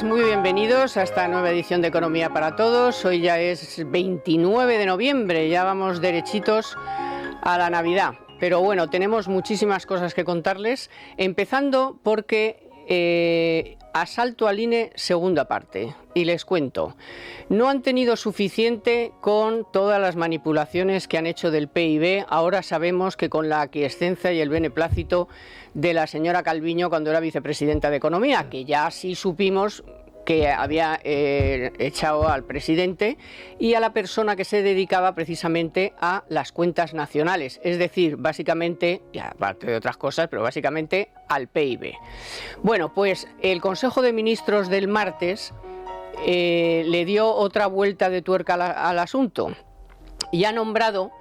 tardes, muy bienvenidos a esta nueva edición de Economía para Todos. Hoy ya es 29 de noviembre, ya vamos derechitos a la Navidad. Pero bueno, tenemos muchísimas cosas que contarles, empezando porque asalto al INE segunda parte. Y les cuento, no han tenido suficiente con todas las manipulaciones que han hecho del PIB. Ahora sabemos que con la aquiescencia y el beneplácito de la señora Calviño cuando era vicepresidenta de Economía, que ya sí supimos que había echado al presidente y a la persona que se dedicaba precisamente a las cuentas nacionales, es decir, básicamente, y aparte de otras cosas, pero básicamente al PIB. Bueno, pues el Consejo de Ministros del martes le dio otra vuelta de tuerca al asunto y ha nombrado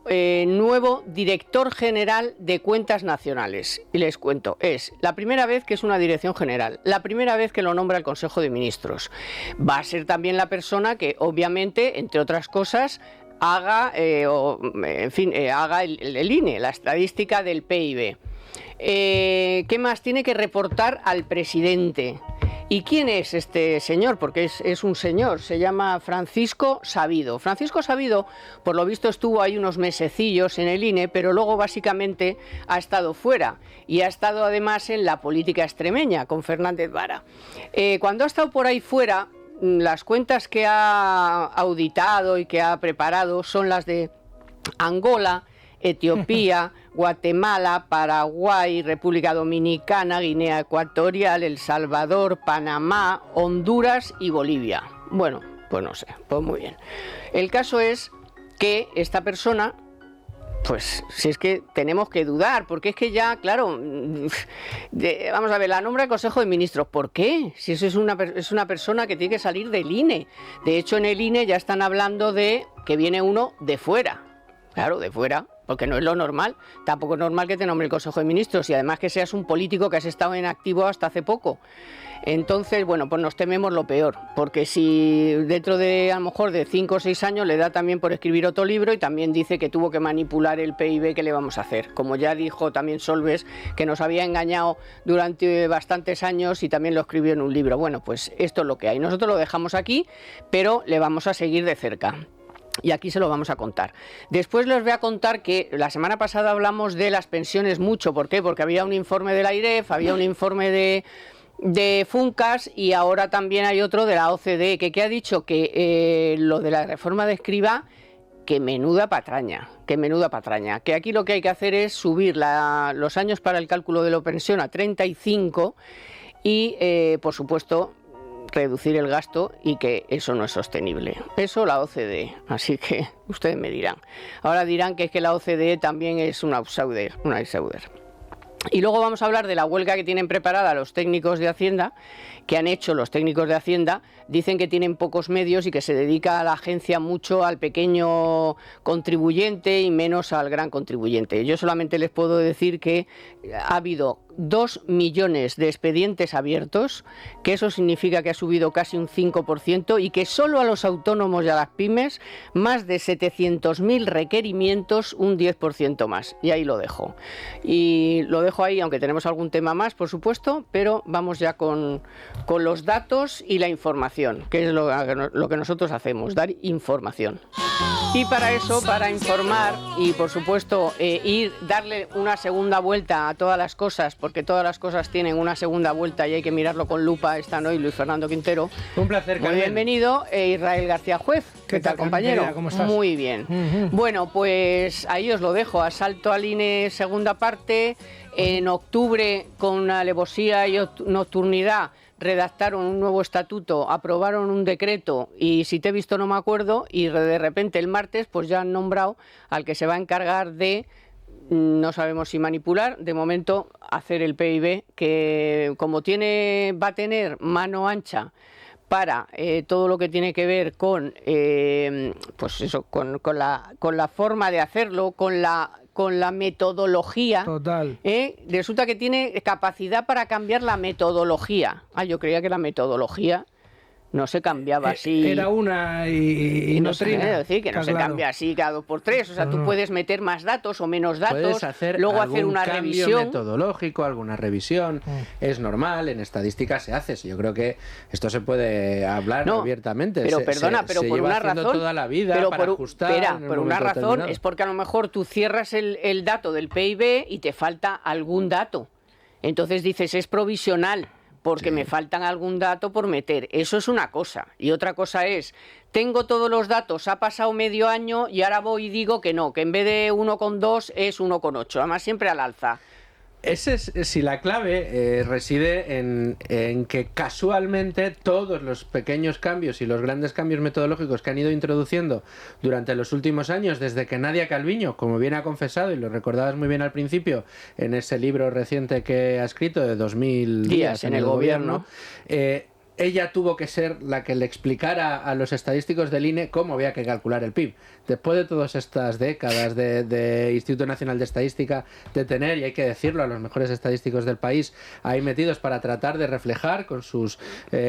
nuevo director general de cuentas nacionales. Y les cuento, es la primera vez que es una dirección general, la primera vez que lo nombra el Consejo de Ministros. Va a ser también la persona que, obviamente, entre otras cosas, haga, haga el INE, la estadística del PIB. ¿Qué más? Tiene que reportar al presidente. ¿Y quién es este señor? Porque es un señor, se llama Francisco Sabido. Francisco Sabido, por lo visto, estuvo ahí unos mesecillos en el INE, pero luego básicamente ha estado fuera y ha estado además en la política extremeña con Fernández Vara. Cuando ha estado por ahí fuera, las cuentas que ha auditado y que ha preparado son las de Angola, Etiopía, Guatemala, Paraguay, República Dominicana, Guinea Ecuatorial, El Salvador, Panamá, Honduras y Bolivia. Bueno, pues no sé, pues muy bien. El caso es que esta persona, pues si es que tenemos que dudar, porque es que ya, claro, vamos a ver, la nombra el Consejo de Ministros. ¿Por qué? Si eso es una persona que tiene que salir del INE. De hecho, en el INE ya están hablando de que viene uno de fuera. Claro, de fuera, porque no es lo normal. Tampoco es normal que te nombre el Consejo de Ministros y además que seas un político que has estado en activo hasta hace poco. Entonces, bueno, pues nos tememos lo peor, porque si dentro de a lo mejor de 5 o 6 años le da también por escribir otro libro y también dice que tuvo que manipular el PIB, ¿qué le vamos a hacer? Como ya dijo también Solbes, que nos había engañado durante bastantes años y también lo escribió en un libro. Bueno, pues esto es lo que hay. Nosotros lo dejamos aquí, pero le vamos a seguir de cerca. Y aquí se lo vamos a contar. Después les voy a contar que la semana pasada hablamos de las pensiones mucho. ¿Por qué? Porque había un informe de la AIREF, había un informe de Funcas y ahora también hay otro de la OCDE, que ha dicho que lo de la reforma de Escrivá, que menuda patraña, que aquí lo que hay que hacer es subir los años para el cálculo de la pensión a 35 y, por supuesto, reducir el gasto y que eso no es sostenible. Eso la OCDE, así que ustedes me dirán. Ahora dirán que es que la OCDE también es una outsider. Y luego vamos a hablar de la huelga que tienen preparada los técnicos de Hacienda, que han hecho los técnicos de Hacienda. Dicen que tienen pocos medios y que se dedica a la agencia mucho al pequeño contribuyente y menos al gran contribuyente. Yo solamente les puedo decir que ha habido 2 millones de expedientes abiertos, que eso significa que ha subido casi un 5% y que solo a los autónomos y a las pymes más de 700.000 requerimientos, un 10% más. Y ahí lo dejo. Y lo dejo ahí, aunque tenemos algún tema más, por supuesto, pero vamos ya con los datos y la información, que es lo que nosotros hacemos, dar información. Y para eso, para informar y por supuesto darle una segunda vuelta a todas las cosas, porque todas las cosas tienen una segunda vuelta y hay que mirarlo con lupa, están hoy Luis Fernando Quintero. Un placer, Muy bienvenido, Israel García Juez. ¿Qué tal, compañero? ¿Cómo estás? Muy bien. Bueno, pues ahí os lo dejo. Asalto al INE segunda parte. En octubre, con alevosía y nocturnidad, redactaron un nuevo estatuto, aprobaron un decreto y si te he visto no me acuerdo, y de repente el martes pues ya han nombrado al que se va a encargar de, no sabemos si manipular, de momento hacer el PIB, que como va a tener mano ancha para todo lo que tiene que ver con pues eso, con la forma de hacerlo, con la metodología. Total. Resulta que tiene capacidad para cambiar la metodología. Yo creía que la metodología No se cambiaba así. Era una y no trina. Es decir, que no se cambia así cada 2 por 3. O sea, tú puedes meter más datos o menos datos, puedes hacer luego hacer una cambio revisión metodológico, alguna revisión. Es normal, en estadística se hace. Yo creo que esto se puede hablar abiertamente. Pero perdona, pero por una razón. Toda la vida pero para ajustar. Espera, por una razón es porque a lo mejor tú cierras el dato del PIB y te falta algún dato. Entonces dices, es provisional, porque me faltan algún dato por meter. Eso es una cosa. Y otra cosa es, tengo todos los datos, ha pasado medio año y ahora voy y digo que no, que en vez de 1,2 es 1,8. Además, siempre al alza. Si la clave reside en que casualmente todos los pequeños cambios y los grandes cambios metodológicos que han ido introduciendo durante los últimos años, desde que Nadia Calviño, como bien ha confesado y lo recordabas muy bien al principio en ese libro reciente que ha escrito de 2000 días en el gobierno, ella tuvo que ser la que le explicara a los estadísticos del INE cómo había que calcular el PIB. Después de todas estas décadas de Instituto Nacional de Estadística de tener, y hay que decirlo, a los mejores estadísticos del país ahí metidos para tratar de reflejar con sus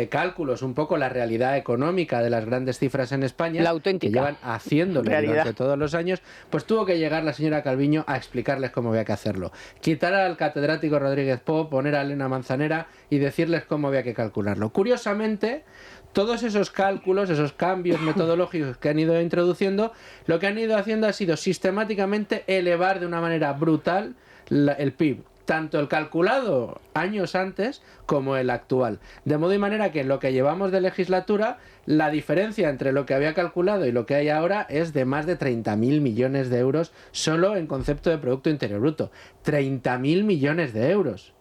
cálculos un poco la realidad económica de las grandes cifras en España, la auténtica, que llevan haciéndolo durante todos los años, pues tuvo que llegar la señora Calviño a explicarles cómo había que hacerlo. Quitar al catedrático Rodríguez Po, poner a Elena Manzanera y decirles cómo había que calcularlo. Curiosamente, todos esos cálculos, esos cambios metodológicos que han ido introduciendo, lo que han ido haciendo ha sido sistemáticamente elevar de una manera brutal el PIB, tanto el calculado años antes como el actual. De modo y manera que en lo que llevamos de legislatura, la diferencia entre lo que había calculado y lo que hay ahora es de más de 30.000 millones de euros solo en concepto de Producto Interior Bruto. 30.000 millones de euros.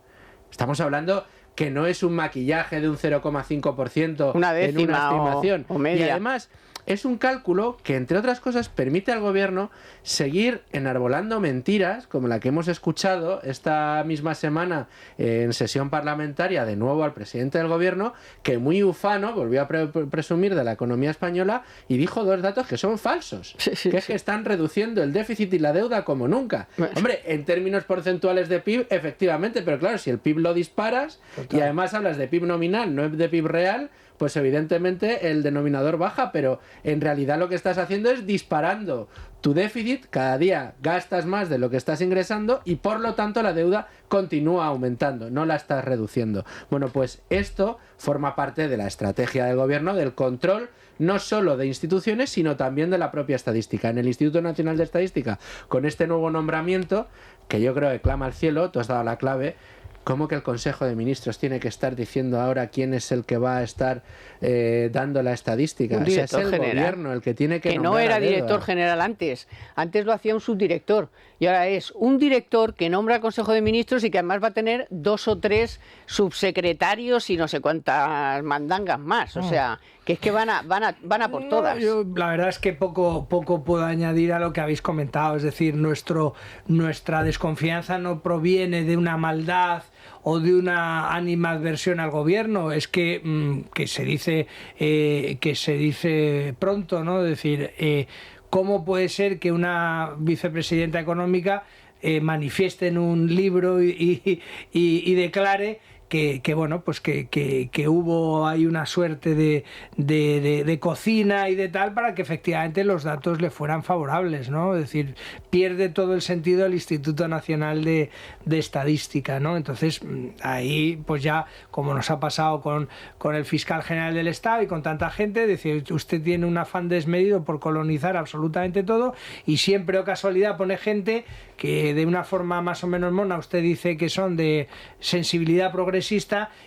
Estamos hablando que no es un maquillaje de un 0,5% una décima en una estimación. O media. Y además es un cálculo que, entre otras cosas, permite al gobierno seguir enarbolando mentiras, como la que hemos escuchado esta misma semana en sesión parlamentaria de nuevo al presidente del gobierno, que muy ufano volvió a presumir de la economía española y dijo 2 datos que son falsos, que es que están reduciendo el déficit y la deuda como nunca. Hombre, en términos porcentuales de PIB, efectivamente, pero claro, si el PIB lo disparas y además hablas de PIB nominal, no de PIB real, pues evidentemente el denominador baja, pero en realidad lo que estás haciendo es disparando tu déficit, cada día gastas más de lo que estás ingresando y por lo tanto la deuda continúa aumentando, no la estás reduciendo. Bueno, pues esto forma parte de la estrategia del gobierno, del control no solo de instituciones, sino también de la propia estadística. En el Instituto Nacional de Estadística, con este nuevo nombramiento, que yo creo que clama al cielo, tú has dado la clave. ¿Cómo que el Consejo de Ministros tiene que estar diciendo ahora quién es el que va a estar dando la estadística? Un director es el general, gobierno el que tiene que no era director general antes. Antes lo hacía un subdirector. Y ahora es un director que nombra al Consejo de Ministros y que además va a tener 2 o 3 subsecretarios y no sé cuántas mandangas más. O sea, que es que van a por todas. Yo, la verdad es que poco puedo añadir a lo que habéis comentado. Es decir, nuestra desconfianza no proviene de una maldad o de una animadversión al gobierno, es que se dice pronto, ¿no? Es decir, ¿cómo puede ser que una vicepresidenta económica manifieste en un libro y declare que bueno, pues que hubo ahí una suerte de cocina y de tal para que efectivamente los datos le fueran favorables, ¿no? Es decir, pierde todo el sentido el Instituto Nacional de Estadística, ¿no? Entonces, ahí pues ya, como nos ha pasado con el fiscal general del Estado y con tanta gente, decir, usted tiene un afán desmedido por colonizar absolutamente todo y siempre o casualidad pone gente que de una forma más o menos mona usted dice que son de sensibilidad progresista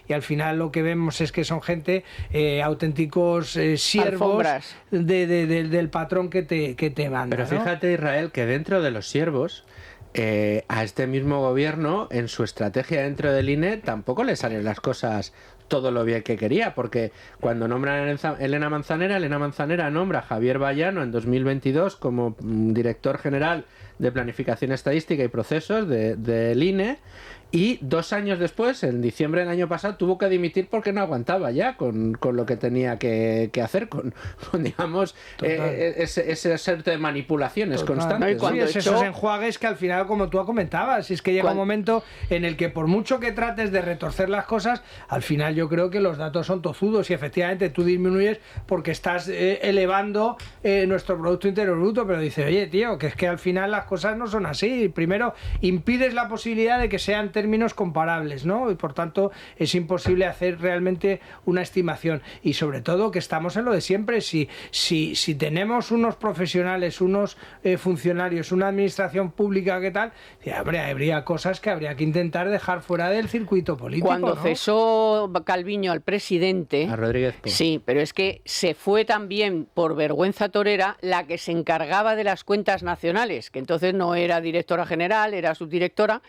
y al final lo que vemos es que son gente auténticos siervos del patrón que te manda. Pero fíjate, Israel, que dentro de los siervos a este mismo gobierno, en su estrategia dentro del INE, tampoco le salen las cosas todo lo bien que quería, porque cuando nombran a Elena Manzanera nombra a Javier Bayano en 2022 como director general de Planificación Estadística y Procesos del INE, y 2 años después, en diciembre del año pasado, tuvo que dimitir porque no aguantaba ya con lo que tenía que hacer, con digamos, ese ser de manipulaciones constantes. ¿no? Y esos enjuagues que al final, como tú comentabas, es que llega un momento en el que por mucho que trates de retorcer las cosas, al final yo creo que los datos son tozudos y efectivamente tú disminuyes porque estás elevando nuestro Producto Interior Bruto, pero dices, oye tío, que es que al final las cosas no son así. Primero, impides la posibilidad de que sean términos comparables, ¿no? Y por tanto es imposible hacer realmente una estimación, y sobre todo que estamos en lo de siempre. Si tenemos unos profesionales, unos funcionarios, una administración pública, ¿qué tal? Habría cosas que habría que intentar dejar fuera del circuito político. Cuando ¿no? Cesó Calviño al presidente, a Rodríguez Pons. Sí, pero es que se fue también por vergüenza torera la que se encargaba de las cuentas nacionales, que entonces no era directora general, era subdirectora,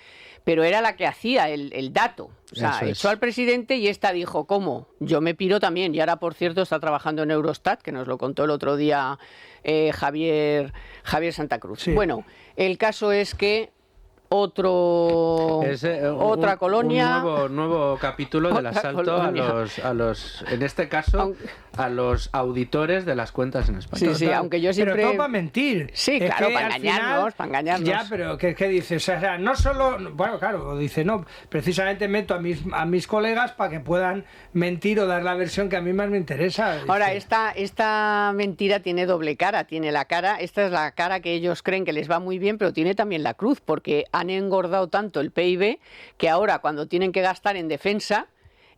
pero era la que hacía el dato. O sea, echó al presidente y esta dijo, ¿cómo? Yo me piro también. Y ahora, por cierto, está trabajando en Eurostat, que nos lo contó el otro día Javier Santa Cruz. Sí. Bueno, el caso es que otra colonia, un nuevo capítulo del asalto a los en este caso a los auditores de las cuentas en España. Sí, aunque yo siempre... Pero todo para mentir. Sí, claro, para engañarnos. Ya, pero ¿qué dices? O sea, no solo... Bueno, claro, dice, no, precisamente meto a mis colegas para que puedan mentir o dar la versión que a mí más me interesa. Ahora, esta mentira tiene doble cara. Tiene la cara, esta es la cara que ellos creen que les va muy bien, pero tiene también la cruz, porque han engordado tanto el PIB que ahora cuando tienen que gastar en defensa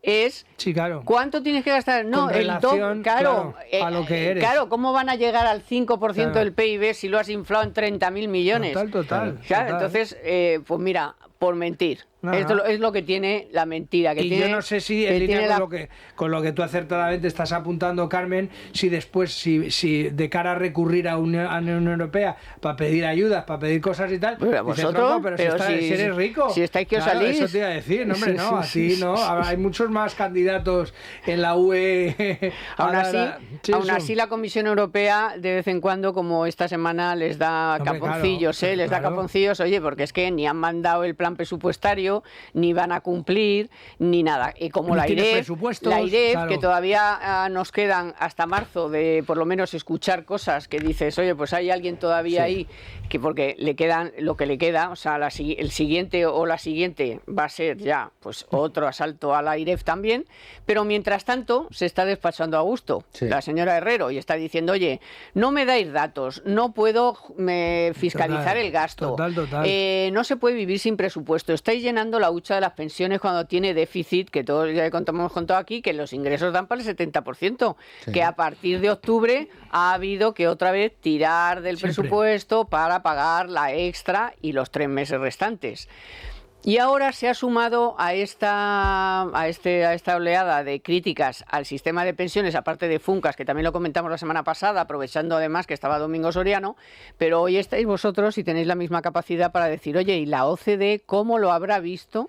es... Sí, claro. ¿Cuánto tienes que gastar? No, con relación, claro, a lo que eres. Claro, ¿cómo van a llegar al 5% del PIB si lo has inflado en 30.000 millones? Total. Claro, entonces, pues mira, por mentir. Esto es lo que tiene la mentira. Que y tiene, yo no sé si en línea con lo que tú acertadamente estás apuntando, Carmen, si después, si de cara a recurrir a la Unión Europea para pedir ayudas, para pedir cosas y tal, pero vosotros, si eres rico, si estáis que os salís, eso te iba a decir, no, hombre, no, así no, hay muchos más candidatos en la UE. Aún así la Comisión Europea de vez en cuando, como esta semana, les da caponcillos, les da caponcillos, oye, porque es que ni han mandado el plan presupuestario, ni van a cumplir, ni nada. Y como la IREF, claro, que todavía nos quedan hasta marzo de por lo menos escuchar cosas que dices, oye, pues hay alguien todavía ahí, que porque le quedan lo que le queda, o sea, el siguiente o la siguiente va a ser ya pues otro asalto a la IREF también, pero mientras tanto se está despachando a gusto la señora Herrero y está diciendo, oye, no me dais datos, no puedo fiscalizar el gasto, no se puede vivir sin presupuesto, estáis llenando la hucha de las pensiones cuando tiene déficit, que todos ya hemos contado aquí, que los ingresos dan para el 70%, que a partir de octubre ha habido que otra vez tirar del presupuesto para pagar la extra y los 3 meses restantes. Y ahora se ha sumado a esta oleada de críticas al sistema de pensiones, aparte de Funcas, que también lo comentamos la semana pasada, aprovechando además que estaba Domingo Soriano, pero hoy estáis vosotros y tenéis la misma capacidad para decir, oye, ¿y la OCDE cómo lo habrá visto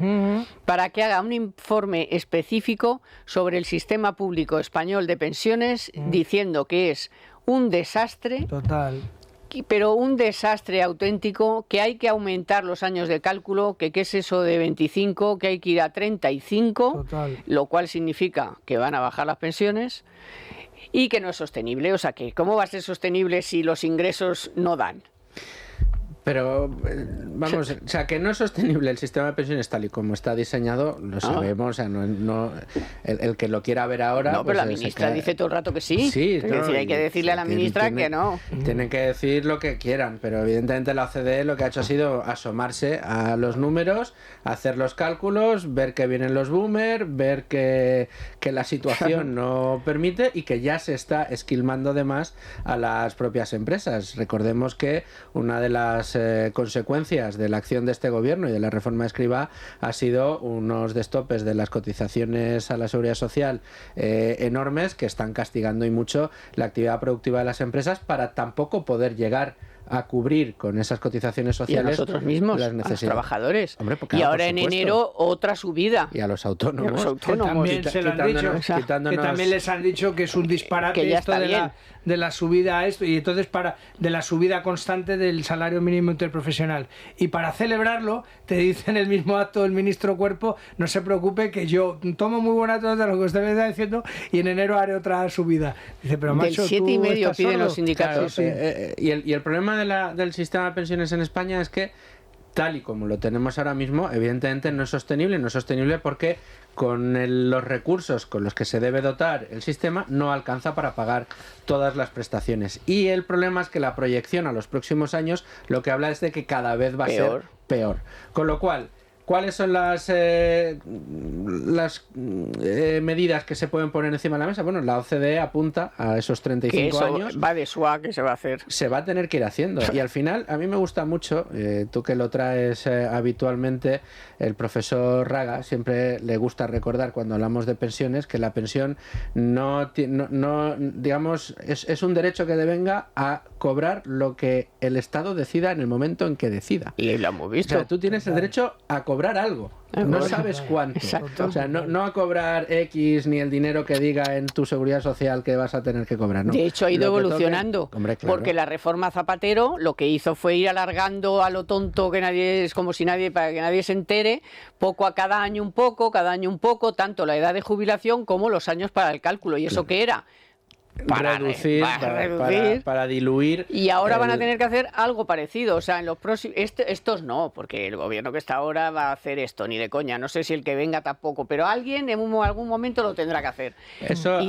para que haga un informe específico sobre el sistema público español de pensiones, diciendo que es un desastre? Total. Pero un desastre auténtico, que hay que aumentar los años de cálculo, que qué es eso de 25, que hay que ir a 35, lo cual significa que van a bajar las pensiones y que no es sostenible. O sea, que ¿cómo va a ser sostenible si los ingresos no dan? Pero, vamos, o sea, que no es sostenible el sistema de pensiones tal y como está diseñado, lo sabemos, o sea, el que lo quiera ver ahora... No, pero la ministra dice todo el rato que sí. Sí, es decir, hay que decirle a la ministra que no. Tienen que decir lo que quieran, pero evidentemente la OCDE lo que ha hecho ha sido asomarse a los números, hacer los cálculos, ver que vienen los boomers, ver que la situación no permite y que ya se está esquilmando de más a las propias empresas. Recordemos que una de las consecuencias de la acción de este gobierno y de la reforma de Escrivá ha sido unos destopes de las cotizaciones a la seguridad social enormes que están castigando y mucho la actividad productiva de las empresas para tampoco poder llegar a cubrir con esas cotizaciones sociales y a nosotros mismos, las a los necesidades. trabajadores. Hombre, pues y claro, ahora por en supuesto. enero otra subida. Y a los autónomos. Y a los autónomos. Que también se lo han dicho, que también les han dicho que es un disparate que ya esto está de la subida a esto, y entonces de la subida constante del salario mínimo interprofesional. Y para celebrarlo, te dice en el mismo acto el ministro Cuerpo, no se preocupe que yo tomo muy buena nota de lo que usted me está diciendo y en enero haré otra subida. Dice, pero macho, del 7,5 piden los sindicatos. Claro, y el problema del sistema de pensiones en España es que, tal y como lo tenemos ahora mismo, evidentemente no es sostenible. No es sostenible porque con los recursos con los que se debe dotar el sistema no alcanza para pagar todas las prestaciones. Y el problema es que la proyección a los próximos años lo que habla es de que cada vez va a ser peor. Con lo cual, ¿cuáles son las medidas que se pueden poner encima de la mesa? Bueno, la OCDE apunta a esos 35 años. Va de SUA que se va a hacer. Se va a tener que ir haciendo. Y al final, a mí me gusta mucho, tú que lo traes habitualmente, el profesor Raga siempre le gusta recordar cuando hablamos de pensiones que la pensión digamos, es un derecho que devenga a cobrar lo que el Estado decida en el momento en que decida. Y lo hemos visto. O sea, tú tienes el derecho a cobrar algo. No sabes cuánto. Exacto. O sea, no a cobrar X ni el dinero que diga en tu seguridad social que vas a tener que cobrar. No. De hecho, ha ido evolucionando. Hombre, claro. Porque la reforma Zapatero lo que hizo fue ir alargando a lo tonto que nadie es como si nadie, para que nadie se entere, poco a cada año un poco, tanto la edad de jubilación como los años para el cálculo. ¿Y eso qué era? Para reducir. Para diluir. Y ahora van a tener que hacer algo parecido. O sea, en los próximos. Estos no, porque el gobierno que está ahora va a hacer esto, ni de coña. No sé si el que venga tampoco, pero alguien en algún momento lo tendrá que hacer. Eso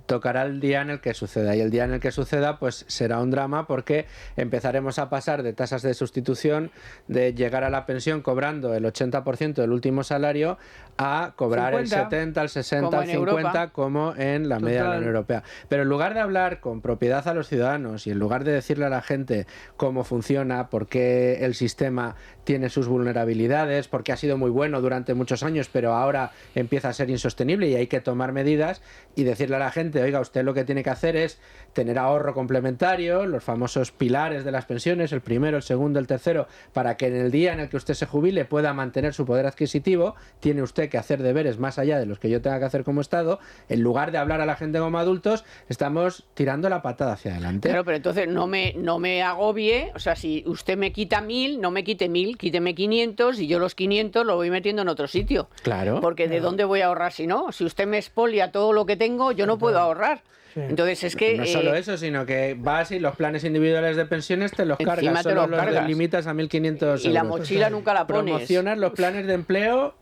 tocará el día en el que suceda. Y el día en el que suceda, pues será un drama porque empezaremos a pasar de tasas de sustitución, de llegar a la pensión cobrando el 80% del último salario, a cobrar 50, el 70, el 60, el 50, Europa, como en la media de la Unión Europea. Pero en lugar de hablar con propiedad a los ciudadanos y en lugar de decirle a la gente cómo funciona, por qué el sistema tiene sus vulnerabilidades, porque ha sido muy bueno durante muchos años, pero ahora empieza a ser insostenible y hay que tomar medidas, y decirle a la gente, oiga, usted lo que tiene que hacer es tener ahorro complementario, los famosos pilares de las pensiones, el primero, el segundo, el tercero, para que en el día en el que usted se jubile pueda mantener su poder adquisitivo. Tiene usted que hacer deberes más allá de los que yo tenga que hacer como Estado. En lugar de hablar a la gente como adultos, estamos tirando la patada hacia adelante. Claro, pero entonces no me agobie. O sea, si usted me quita 1.000, no me quite 1.000, quíteme 500 y yo los 500 lo voy metiendo en otro sitio. Claro. Porque ¿de dónde voy a ahorrar si no? Si usted me expolia todo lo que tengo, yo no puedo ahorrar. Sí. Entonces es que... No solo eso, sino que vas y los planes individuales de pensiones te los cargas. Solo los limitas a 1.500 euros. Y la mochila nunca la pones. Promocionas los planes de empleo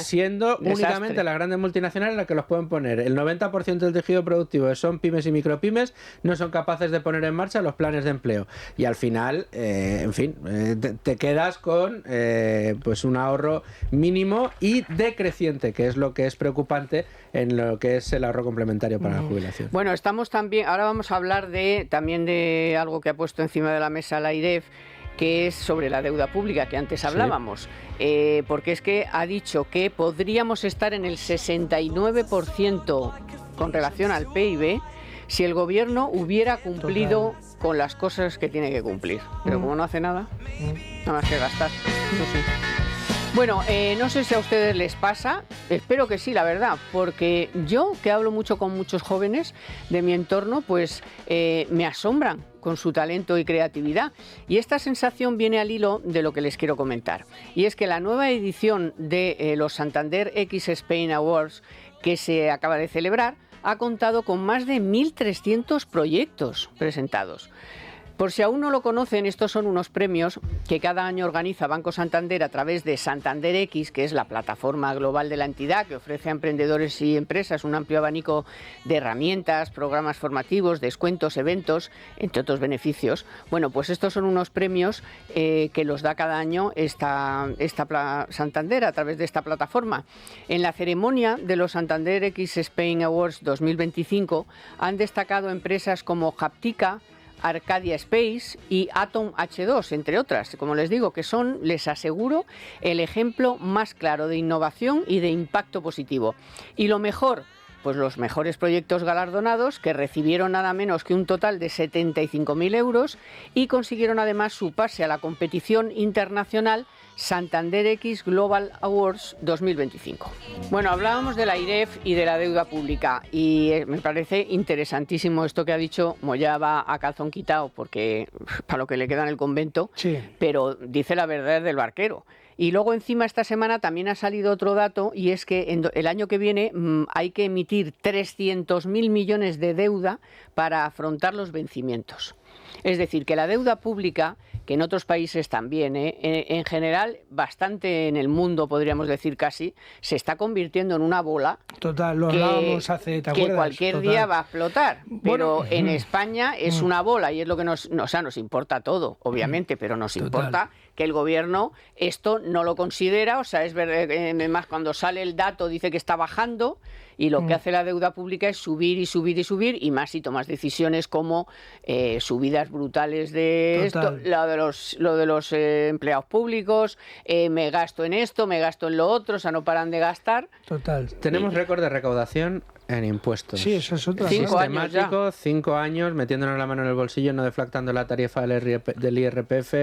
siendo desastre. Únicamente las grandes multinacionales las que los pueden poner. El 90% del tejido productivo son pymes y micropymes, no son capaces de poner en marcha los planes de empleo. Y al final, te quedas con pues un ahorro mínimo y decreciente, que es lo que es preocupante en lo que es el ahorro complementario para la jubilación. Bueno, estamos también, ahora vamos a hablar también de algo que ha puesto encima de la mesa la AIREF, que es sobre la deuda pública que antes hablábamos, porque es que ha dicho que podríamos estar en el 69% con relación al PIB si el gobierno hubiera cumplido con las cosas que tiene que cumplir. Pero como no hace nada, nada más que gastar. No sé. Bueno, no sé si a ustedes les pasa, espero que sí, la verdad, porque yo, que hablo mucho con muchos jóvenes de mi entorno, pues me asombran con su talento y creatividad. Y esta sensación viene al hilo de lo que les quiero comentar. Y es que la nueva edición de los Santander X Spain Awards, que se acaba de celebrar, ha contado con más de 1.300 proyectos presentados. Por si aún no lo conocen, estos son unos premios que cada año organiza Banco Santander a través de Santander X, que es la plataforma global de la entidad que ofrece a emprendedores y empresas un amplio abanico de herramientas, programas formativos, descuentos, eventos, entre otros beneficios. Bueno, pues estos son unos premios que los da cada año esta Santander a través de esta plataforma. En la ceremonia de los Santander X Spain Awards 2025 han destacado empresas como Haptica, Arcadia Space y Atom H2, entre otras, como les digo, que son, les aseguro, el ejemplo más claro de innovación y de impacto positivo. Y lo mejor, pues los mejores proyectos galardonados, que recibieron nada menos que un total de 75.000 euros y consiguieron además su pase a la competición internacional Santander X Global Awards 2025. Bueno, hablábamos de la AIREF y de la deuda pública y me parece interesantísimo esto que ha dicho. Moya va a calzón quitado porque para lo que le queda en el convento, Sí. pero dice la verdad del barquero. Y luego encima esta semana también ha salido otro dato y es que el año que viene hay que emitir 300.000 millones de deuda para afrontar los vencimientos. Es decir, que la deuda pública, que en otros países también, en general, bastante en el mundo, podríamos decir casi, se está convirtiendo en una bola. Total, lo hablábamos hace, ¿te acuerdas? Que cualquier Total. día va a explotar. Pero Bueno, en España es una bola y es lo que nos importa todo, obviamente, pero nos Total. importa que el gobierno esto no lo considera. O sea, es verdad, además cuando sale el dato dice que está bajando y lo que hace la deuda pública es subir y subir y subir, y más si tomas decisiones como subidas brutales de Total. esto, lo de los empleados públicos, me gasto en esto, me gasto en lo otro, o sea, no paran de gastar. Total. Tenemos récord de recaudación en impuestos. Sí, eso es otra. 5 años ya. Sistemático, 5 años, metiéndonos la mano en el bolsillo, no deflactando la tarifa del IRPF,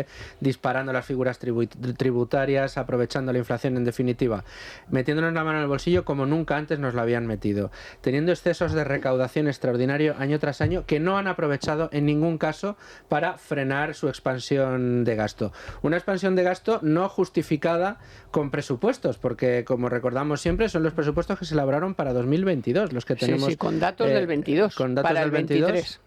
disparando las figuras tributarias, aprovechando la inflación, en definitiva, metiéndonos la mano en el bolsillo como nunca antes nos lo habían metido, teniendo excesos de recaudación extraordinario año tras año que no han aprovechado en ningún caso para frenar su expansión de gasto. Una expansión de gasto no justificada con presupuestos, porque como recordamos siempre, son los presupuestos que se elaboraron para 2022. Los que tenemos, sí, con datos del 22, con datos para del el 23.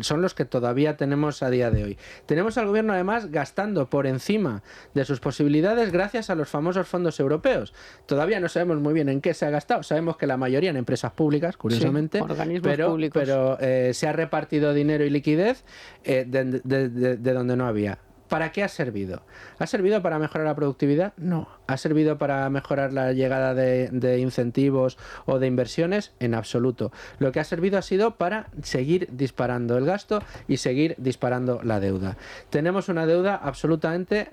Son los que todavía tenemos a día de hoy. Tenemos al gobierno además gastando por encima de sus posibilidades gracias a los famosos fondos europeos. Todavía no sabemos muy bien en qué se ha gastado. Sabemos que la mayoría en empresas públicas, curiosamente, Sí, organismos públicos. pero se ha repartido dinero y liquidez de donde no había. ¿Para qué ha servido? ¿Ha servido para mejorar la productividad? No. ¿Ha servido para mejorar la llegada de incentivos o de inversiones? En absoluto. Lo que ha servido ha sido para seguir disparando el gasto y seguir disparando la deuda. Tenemos una deuda absolutamente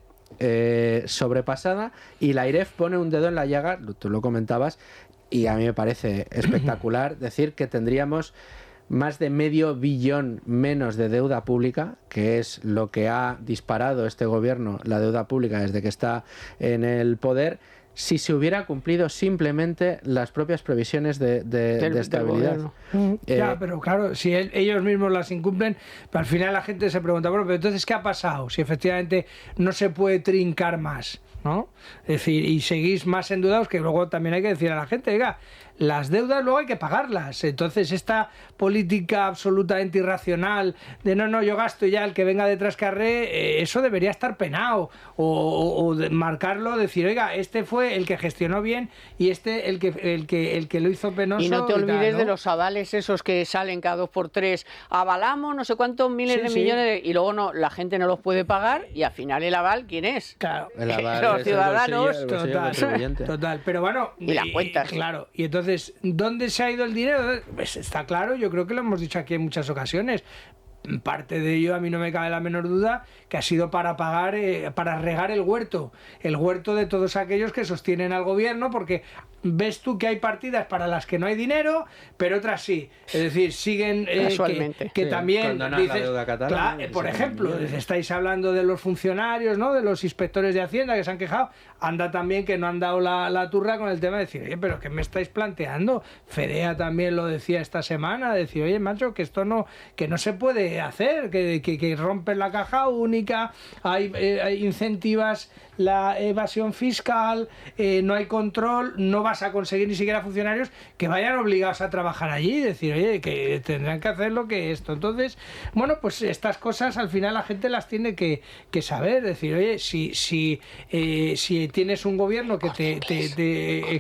sobrepasada y la AIREF pone un dedo en la llaga, tú lo comentabas, y a mí me parece espectacular decir que tendríamos más de $500 millón menos de deuda pública, que es lo que ha disparado este gobierno, la deuda pública desde que está en el poder, si se hubiera cumplido simplemente las propias previsiones de estabilidad. Ya, pero claro, si ellos mismos las incumplen, al final la gente se pregunta, bueno, pero entonces, ¿qué ha pasado? Si efectivamente no se puede trincar más, ¿no? Es decir, y seguís más endeudados, que luego también hay que decir a la gente, oiga, las deudas luego hay que pagarlas. Entonces esta política absolutamente irracional de no, yo gasto ya, el que venga detrás carré, eso debería estar penado. O marcarlo, decir, oiga, este fue el que gestionó bien y este el que lo hizo penoso. Y no te olvides tal, ¿no? de los avales esos que salen cada 2x3. Avalamos no sé cuántos miles de millones y luego no, la gente no los puede pagar y al final el aval, ¿quién es? Claro. El aval Los es ciudadanos. el bolsillo del contribuyente. Total, pero bueno, Y las cuentas. Claro, y entonces, ¿dónde se ha ido el dinero? Pues está claro, yo creo que lo hemos dicho aquí en muchas ocasiones. Parte de ello, a mí no me cabe la menor duda, que ha sido para pagar, para regar el huerto de todos aquellos que sostienen al gobierno, porque ves tú que hay partidas para las que no hay dinero, pero otras sí. Es decir, siguen Casualmente. que Sí, también condonar la deuda catalana, claro, por sí, ejemplo, millones. estáis hablando de los funcionarios, ¿no? De los inspectores de Hacienda que se han quejado. Anda también que no han dado la turra con el tema de decir, oye, pero ¿qué me estáis planteando? Fedea también lo decía esta semana, decir, oye, macho, que esto no se puede hacer, que rompen la caja única, hay incentivas la evasión fiscal, no hay control, no vas a conseguir ni siquiera funcionarios que vayan obligados a trabajar allí, decir, oye, que tendrán que hacer lo que esto. Entonces, bueno, pues estas cosas al final la gente las tiene que saber, decir, oye, si tienes un gobierno que te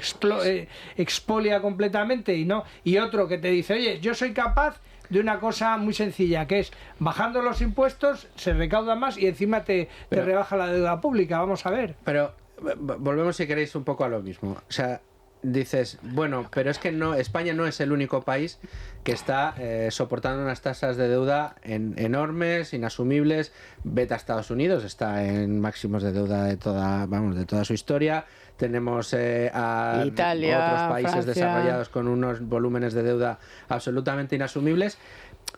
expolia completamente y otro que te dice, oye, yo soy capaz de una cosa muy sencilla, que es bajando los impuestos se recauda más y encima te rebaja la deuda pública. Vamos a ver. Pero volvemos, si queréis, un poco a lo mismo. O sea, dices, bueno, pero es que no, España no es el único país que está soportando unas tasas de deuda enormes, inasumibles. Vete a Estados Unidos, está en máximos de deuda de toda su historia. Tenemos a Italia, otros países Francia, desarrollados con unos volúmenes de deuda absolutamente inasumibles.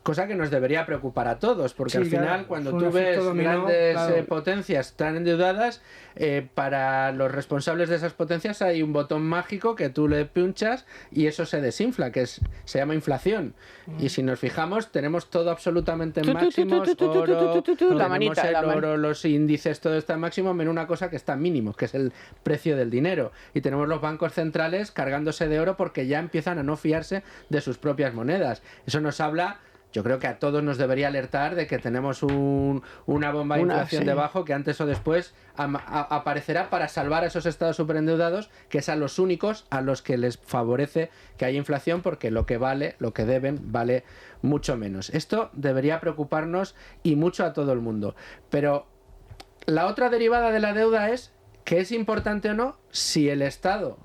Cosa que nos debería preocupar a todos, porque al final, claro, cuando tú ves grandes potencias tan endeudadas, para los responsables de esas potencias hay un botón mágico que tú le pinchas y eso se desinfla, se llama inflación. Y si nos fijamos, tenemos todo absolutamente en máximos, oro, tenemos el oro, los índices, todo está en máximo, menos una cosa que está en mínimo, que es el precio del dinero. Y tenemos los bancos centrales cargándose de oro porque ya empiezan a no fiarse de sus propias monedas. Eso nos habla... Yo creo que a todos nos debería alertar de que tenemos una bomba de inflación debajo que antes o después aparecerá para salvar a esos estados superendeudados, que es a los únicos a los que les favorece que haya inflación, porque lo que vale, lo que deben, vale mucho menos. Esto debería preocuparnos y mucho a todo el mundo. Pero la otra derivada de la deuda es que es importante o no si el Estado,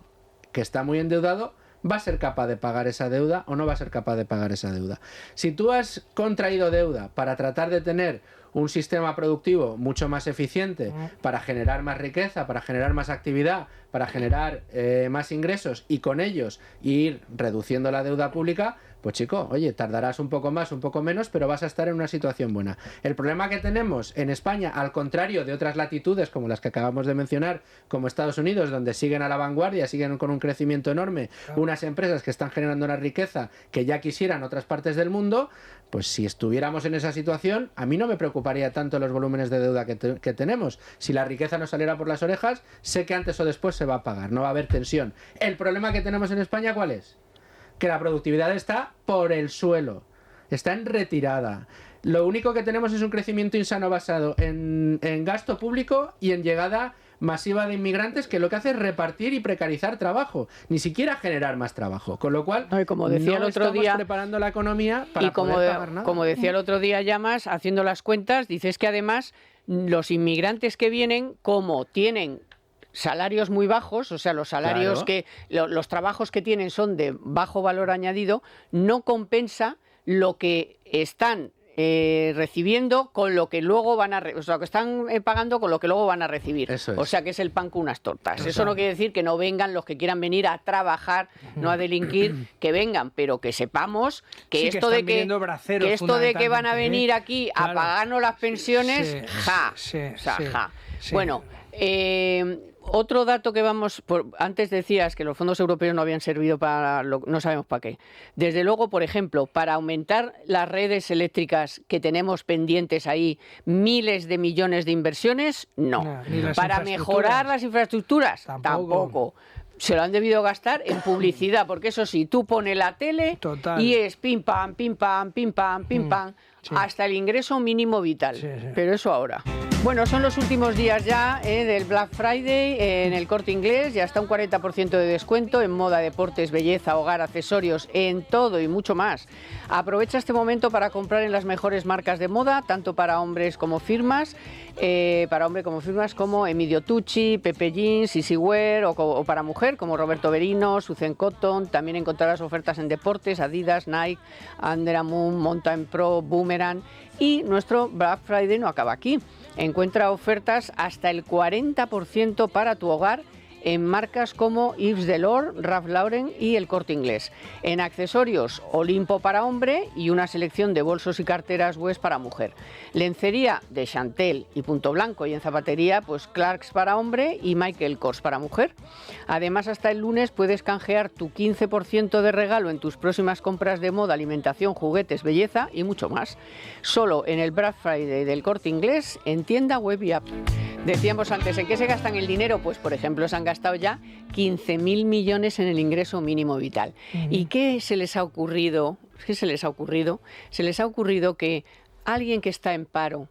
que está muy endeudado, va a ser capaz de pagar esa deuda o no va a ser capaz de pagar esa deuda. Si tú has contraído deuda para tratar de tener un sistema productivo mucho más eficiente, para generar más riqueza, para generar más actividad, para generar más ingresos y con ellos ir reduciendo la deuda pública, pues chico, oye, tardarás un poco más, un poco menos, pero vas a estar en una situación buena. El problema que tenemos en España, al contrario de otras latitudes como las que acabamos de mencionar, como Estados Unidos, donde siguen a la vanguardia, siguen con un crecimiento enorme, unas empresas que están generando una riqueza que ya quisieran otras partes del mundo, pues si estuviéramos en esa situación, a mí no me preocuparía tanto los volúmenes de deuda que tenemos. Si la riqueza nos saliera por las orejas, sé que antes o después se va a pagar, no va a haber tensión. El problema que tenemos en España, ¿cuál es? Que la productividad está por el suelo, está en retirada. Lo único que tenemos es un crecimiento insano basado en gasto público y en llegada masiva de inmigrantes, que lo que hace es repartir y precarizar trabajo, ni siquiera generar más trabajo, con lo cual como decía no el otro estamos día, preparando la economía para poder pagar nada. Como decía el otro día Llamas, haciendo las cuentas, dices que además los inmigrantes que vienen, como tienen salarios muy bajos, o sea, los salarios los trabajos que tienen son de bajo valor añadido, no compensa lo que están recibiendo con lo que luego van a o sea, lo que están pagando con lo que luego van a recibir. O sea, que es el pan con unas tortas. Eso no quiere decir que no vengan los que quieran venir a trabajar, no a delinquir, que vengan, pero que sepamos que esto de que van a venir aquí a pagarnos las pensiones, Bueno, otro dato que antes decías que los fondos europeos no habían servido para no sabemos para qué. Desde luego, por ejemplo, para aumentar las redes eléctricas que tenemos pendientes ahí, miles de millones de inversiones, no. Para mejorar las infraestructuras, tampoco. Se lo han debido gastar en publicidad, porque eso sí, tú pones la tele y es pim pam, pim pam, pim pam, pim pam, hasta el ingreso mínimo vital. Pero eso ahora. Bueno, son los últimos días ya del Black Friday en el Corte Inglés, ya está un 40% de descuento en moda, deportes, belleza, hogar, accesorios, en todo y mucho más. Aprovecha este momento para comprar en las mejores marcas de moda, tanto para hombres como firmas, como Emilio Tucci, Pepe Jeans, Easywear o para mujer como Roberto Berino, Susan Cotton. También encontrarás ofertas en deportes, Adidas, Nike, Under Armour, Mountain Pro, Boomerang. Y nuestro Black Friday no acaba aquí. Encuentra ofertas hasta el 40% para tu hogar en marcas como Yves Saint Laurent, Ralph Lauren y El Corte Inglés. En accesorios, Olimpo para hombre y una selección de bolsos y carteras West para mujer. Lencería de Chantel y Punto Blanco, y en zapatería pues Clarks para hombre y Michael Kors para mujer. Además, hasta el lunes puedes canjear tu 15% de regalo en tus próximas compras de moda, alimentación, juguetes, belleza y mucho más. Solo en el Black Friday del Corte Inglés, en tienda, web y app. Decíamos antes, ¿en qué se gastan el dinero? Pues, por ejemplo, se han gastado ya 15.000 millones en el ingreso mínimo vital. ¿Y qué se les ha ocurrido? ¿Qué se les ha ocurrido? Se les ha ocurrido que alguien que está en paro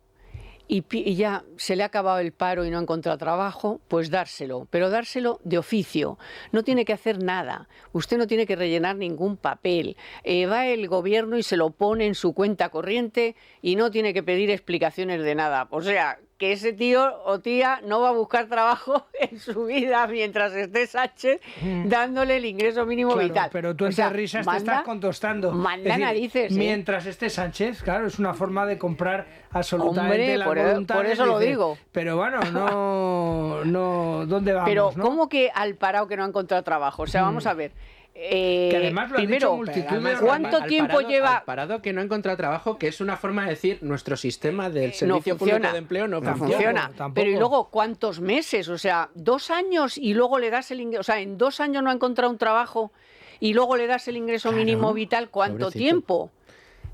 y ya se le ha acabado el paro y no ha encontrado trabajo, pues dárselo, pero dárselo de oficio. No tiene que hacer nada, usted no tiene que rellenar ningún papel. Va el gobierno y se lo pone en su cuenta corriente y no tiene que pedir explicaciones de nada. O sea, que ese tío o tía no va a buscar trabajo en su vida mientras esté Sánchez dándole el ingreso mínimo Claro, vital. pero tú O entre sea, risas te manda- estás contostando. manda Es decir, narices, ¿eh? Mientras esté Sánchez, claro, es una forma de comprar absolutamente Hombre, las por voluntades. eso lo dices, digo. Pero bueno, no, ¿dónde vamos? Pero ¿no? ¿cómo que al parado que no ha encontrado trabajo? O sea, vamos a ver. Que además lo han primero, dicho multitud de Además, ¿cuánto al tiempo parado, lleva? al parado que no ha encontrado trabajo, que es una forma de decir nuestro sistema del No servicio funciona. público de empleo no No funciona. funciona. Tampoco. Pero ¿y luego cuántos meses? O sea, 2 años y luego le das el ingreso. O sea, en 2 años no ha encontrado un trabajo y luego le das el ingreso Claro, mínimo vital. ¿Cuánto pobrecito. tiempo?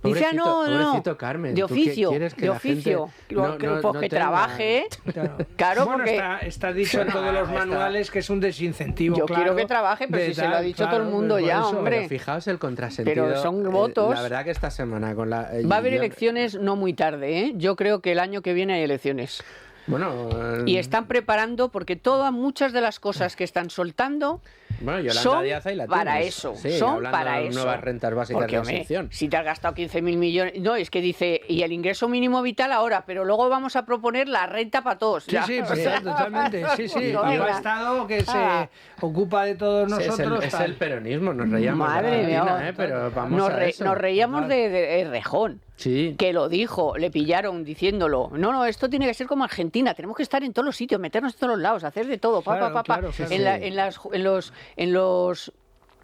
Dice, Pobrecito, pobrecito Carmen, de ¿tú qué oficio, quieres que de la gente oficio. no- Que- no- pues no que tenga? trabaje. Claro, Claro, bueno, porque está dicho en todos los está- manuales que es un desincentivo. yo claro, quiero que trabaje, pero de si se lo ha tal, dicho todo el mundo pues por ya, eso. hombre. Pero fijaos el contrasentido. Pero son votos. La verdad que esta semana con la... Va a haber yo- elecciones no muy tarde, ¿eh? Yo creo que el año que viene hay elecciones. Bueno, Y están preparando, porque muchas de las cosas que están soltando bueno, Yolanda son Díaz ahí la para tienes. eso, Sí, son hablando para de eso. nuevas rentas básicas Porque, de hombre, inserción. si te has gastado 15.000 millones... No, es que dice, y el ingreso mínimo vital ahora, pero luego vamos a proponer la renta para todos. Sí, Ya, sí, o pues, sea, totalmente. Sí, sí. Y no, un venga. Estado que Ah. se ocupa de todos Sí, nosotros. es tal. el peronismo, nos reíamos de Madre mía, Argentina, pero vamos nos, a eso. nos reíamos de Rejón, Sí. que lo dijo, le pillaron diciéndolo. No, esto tiene que ser como Argentina, tenemos que estar en todos los sitios, meternos en todos los lados, hacer de todo, Claro, claro, sí, en, sí.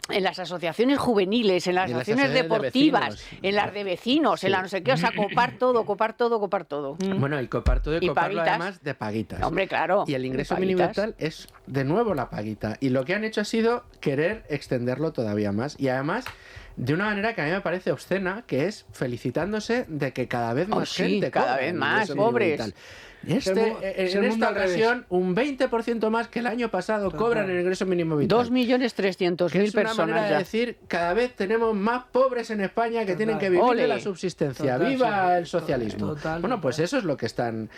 en las asociaciones juveniles, en las Y en las asociaciones asociaciones de deportivas, vecinos. en las de vecinos, en la no sé qué, o sea, copar todo. Bueno, y copar todo y Y coparlo paguitas. además de paguitas. Hombre, claro. Y el ingreso de mínimo paguitas. vital es de nuevo la paguita. Y lo que han hecho ha sido querer extenderlo todavía más. Y además, de una manera que a mí me parece obscena, que es felicitándose de que cada vez más sí, gente cada cobra vez el más, ingreso mínimo pobres. vital. Es el En mundo esta al revés. ocasión, un 20% más que el año pasado cobran el ingreso mínimo vital. 2.300.000 Que es una personas manera de ya. decir, cada vez tenemos más pobres en España que tienen que vivir Ole. de la subsistencia. Total, ¡Viva sí. el socialismo! Total, Bueno, pues total. eso es lo que están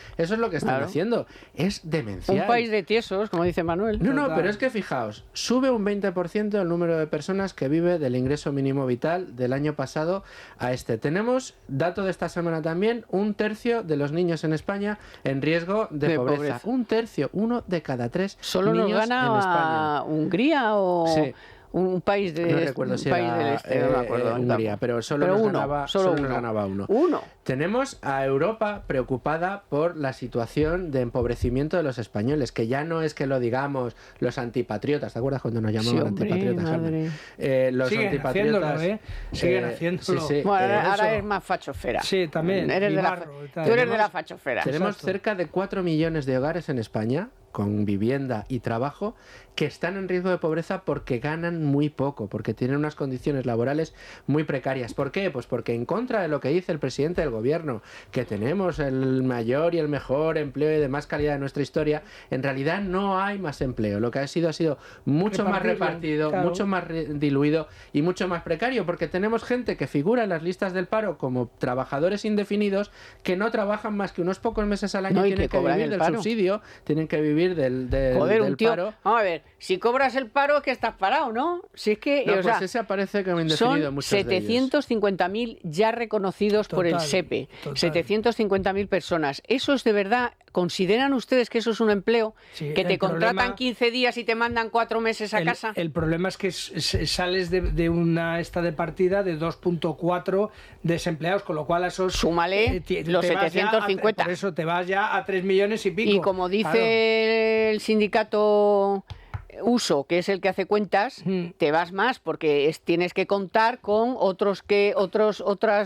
Claro. haciendo. Es demencial. Un país de tiesos, como dice Manuel. No, Total. pero es que fijaos, sube un 20% el número de personas que vive del ingreso mínimo vital del año pasado a este. Tenemos, dato de esta semana también, 1/3 de los niños en España en riesgo de pobreza. 1/3, 1 de cada 3 ¿Solo nos niños en España. gana Hungría o Sí. un país de No recuerdo si país era del este? No me acuerdo. Hungría, pero solo Pero nos uno, ganaba, solo solo nos uno. ganaba uno. Uno. Tenemos a Europa preocupada por la situación de empobrecimiento de los españoles, que ya no es que lo digamos los antipatriotas. ¿Te acuerdas cuando nos llamaban Sí, hombre, antipatriotas? madre. Carmen? Los Siguen antipatriotas. haciéndolo, ¿eh? Siguen haciéndolo. Sí, sí. Bueno, ahora eso. eres más fachofera. Sí, también, Eres de la, Ibarro y tal. tú eres de Tenemos- la fachofera. Tenemos Exacto. cerca de 4 millones de hogares en España con vivienda y trabajo que están en riesgo de pobreza porque ganan muy poco, porque tienen unas condiciones laborales muy precarias. ¿Por qué? Pues porque en contra de lo que dice el presidente del gobierno, que tenemos el mayor y el mejor empleo y de más calidad de nuestra historia, en realidad no hay más empleo. Lo que ha sido mucho más Repartirlo, repartido, claro. mucho más diluido y mucho más precario, porque tenemos gente que figura en las listas del paro como trabajadores indefinidos que no trabajan más que unos pocos meses al año, No, y tienen que que cobran vivir el del paro. subsidio, tienen que vivir del Joder, del un tío. paro. Vamos a ver, si cobras el paro es que estás parado, ¿no? Si es que, No, o pues sea, ese aparece como indefinido son muchos de ellos. 750.000 ya reconocidos por el Total, SEPE. total. 750.000 personas. ¿Eso es de verdad? ¿Consideran ustedes que eso es un empleo? Sí, ¿Que te el contratan problema- 15 días y te mandan 4 meses a casa? El problema es que sales de una esta de partida de 2.4 desempleados, con lo cual a esos... Súmale los te vas ya 750. por eso te vas ya a 3 millones y pico. Y como dice Claro. el sindicato Uso, que es el que hace cuentas, Mm. te vas más porque tienes que contar con otras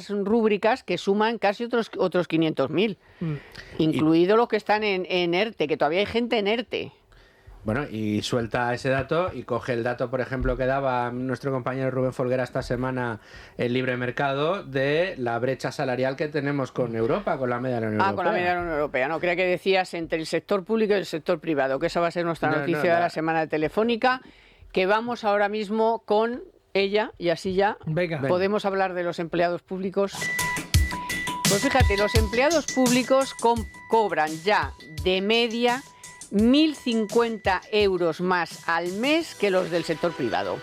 rúbricas que suman casi otros 500.000, Mm. incluidos los que están en ERTE, que todavía hay gente en ERTE. Bueno, y suelta ese dato y coge el dato, por ejemplo, que daba nuestro compañero Rubén Folguera esta semana en Libre Mercado de la brecha salarial que tenemos con Europa, con la media de la Unión Europea. Con la media de la Unión Europea. No, creía que decías entre el sector público y el sector privado, que esa va a ser nuestra No, noticia no, de la semana de Telefónica, que vamos ahora mismo con ella y así ya Venga. podemos hablar de los empleados públicos. Pues fíjate, los empleados públicos cobran ya de media 1.050 euros más al mes que los del sector privado.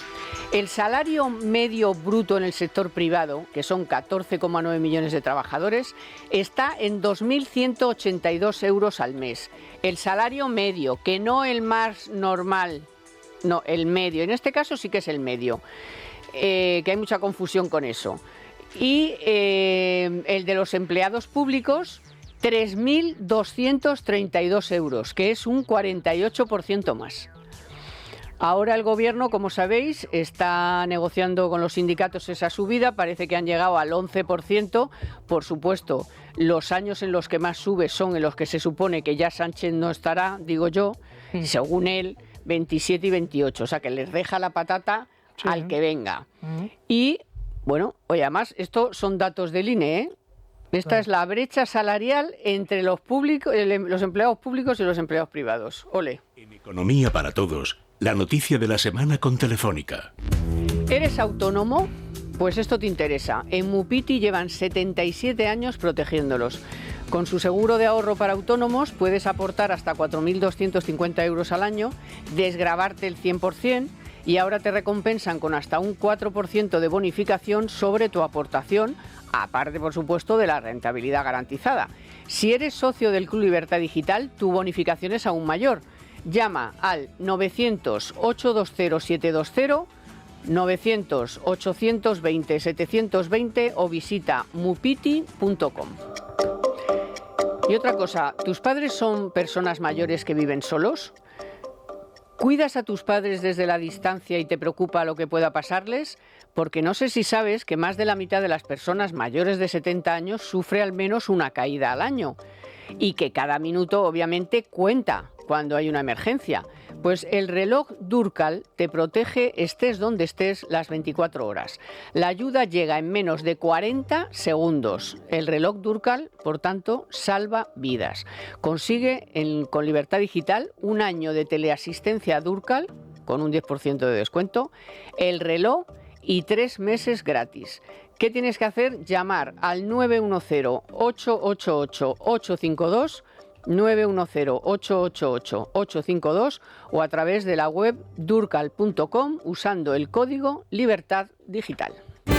El salario medio bruto en el sector privado, que son 14,9 millones de trabajadores, está en 2.182 euros al mes. El salario medio, que no el más normal, no, el medio. En este caso sí que es el medio, que hay mucha confusión con eso. Y el de los empleados públicos, 3.232 euros, que es un 48% más. Ahora el Gobierno, como sabéis, está negociando con los sindicatos esa subida, parece que han llegado al 11%. Por supuesto, los años en los que más sube son en los que se supone que ya Sánchez no estará, digo yo, según él, 27 y 28, o sea que les deja la patata al que venga. Y, bueno, oye, además, esto son datos del INE, ¿eh? Esta es la brecha salarial entre los empleados públicos y los empleados privados. Ole. En Economía para Todos, la noticia de la semana con Telefónica. ¿Eres autónomo? Pues esto te interesa. En Mupiti llevan 77 años protegiéndolos. Con su seguro de ahorro para autónomos puedes aportar hasta 4.250 euros al año, desgravarte el 100% y ahora te recompensan con hasta un 4% de bonificación sobre tu aportación, aparte, por supuesto, de la rentabilidad garantizada. Si eres socio del Club Libertad Digital, tu bonificación es aún mayor. Llama al 900-820-720, 900-820-720 o visita mupiti.com. Y otra cosa, ¿tus padres son personas mayores que viven solos? ¿Cuidas a tus padres desde la distancia y te preocupa lo que pueda pasarles? Porque no sé si sabes que más de la mitad de las personas mayores de 70 años sufre al menos una caída al año y que cada minuto obviamente cuenta cuando hay una emergencia. Pues el reloj Durcal te protege estés donde estés las 24 horas. La ayuda llega en menos de 40 segundos. El reloj Durcal, por tanto, salva vidas. Consigue con Libertad Digital un año de teleasistencia Durcal con un 10% de descuento, el reloj y 3 meses gratis. ¿Qué tienes que hacer? Llamar al 910-888-852, 910-888-852 o a través de la web durcal.com usando el código Libertad Digital.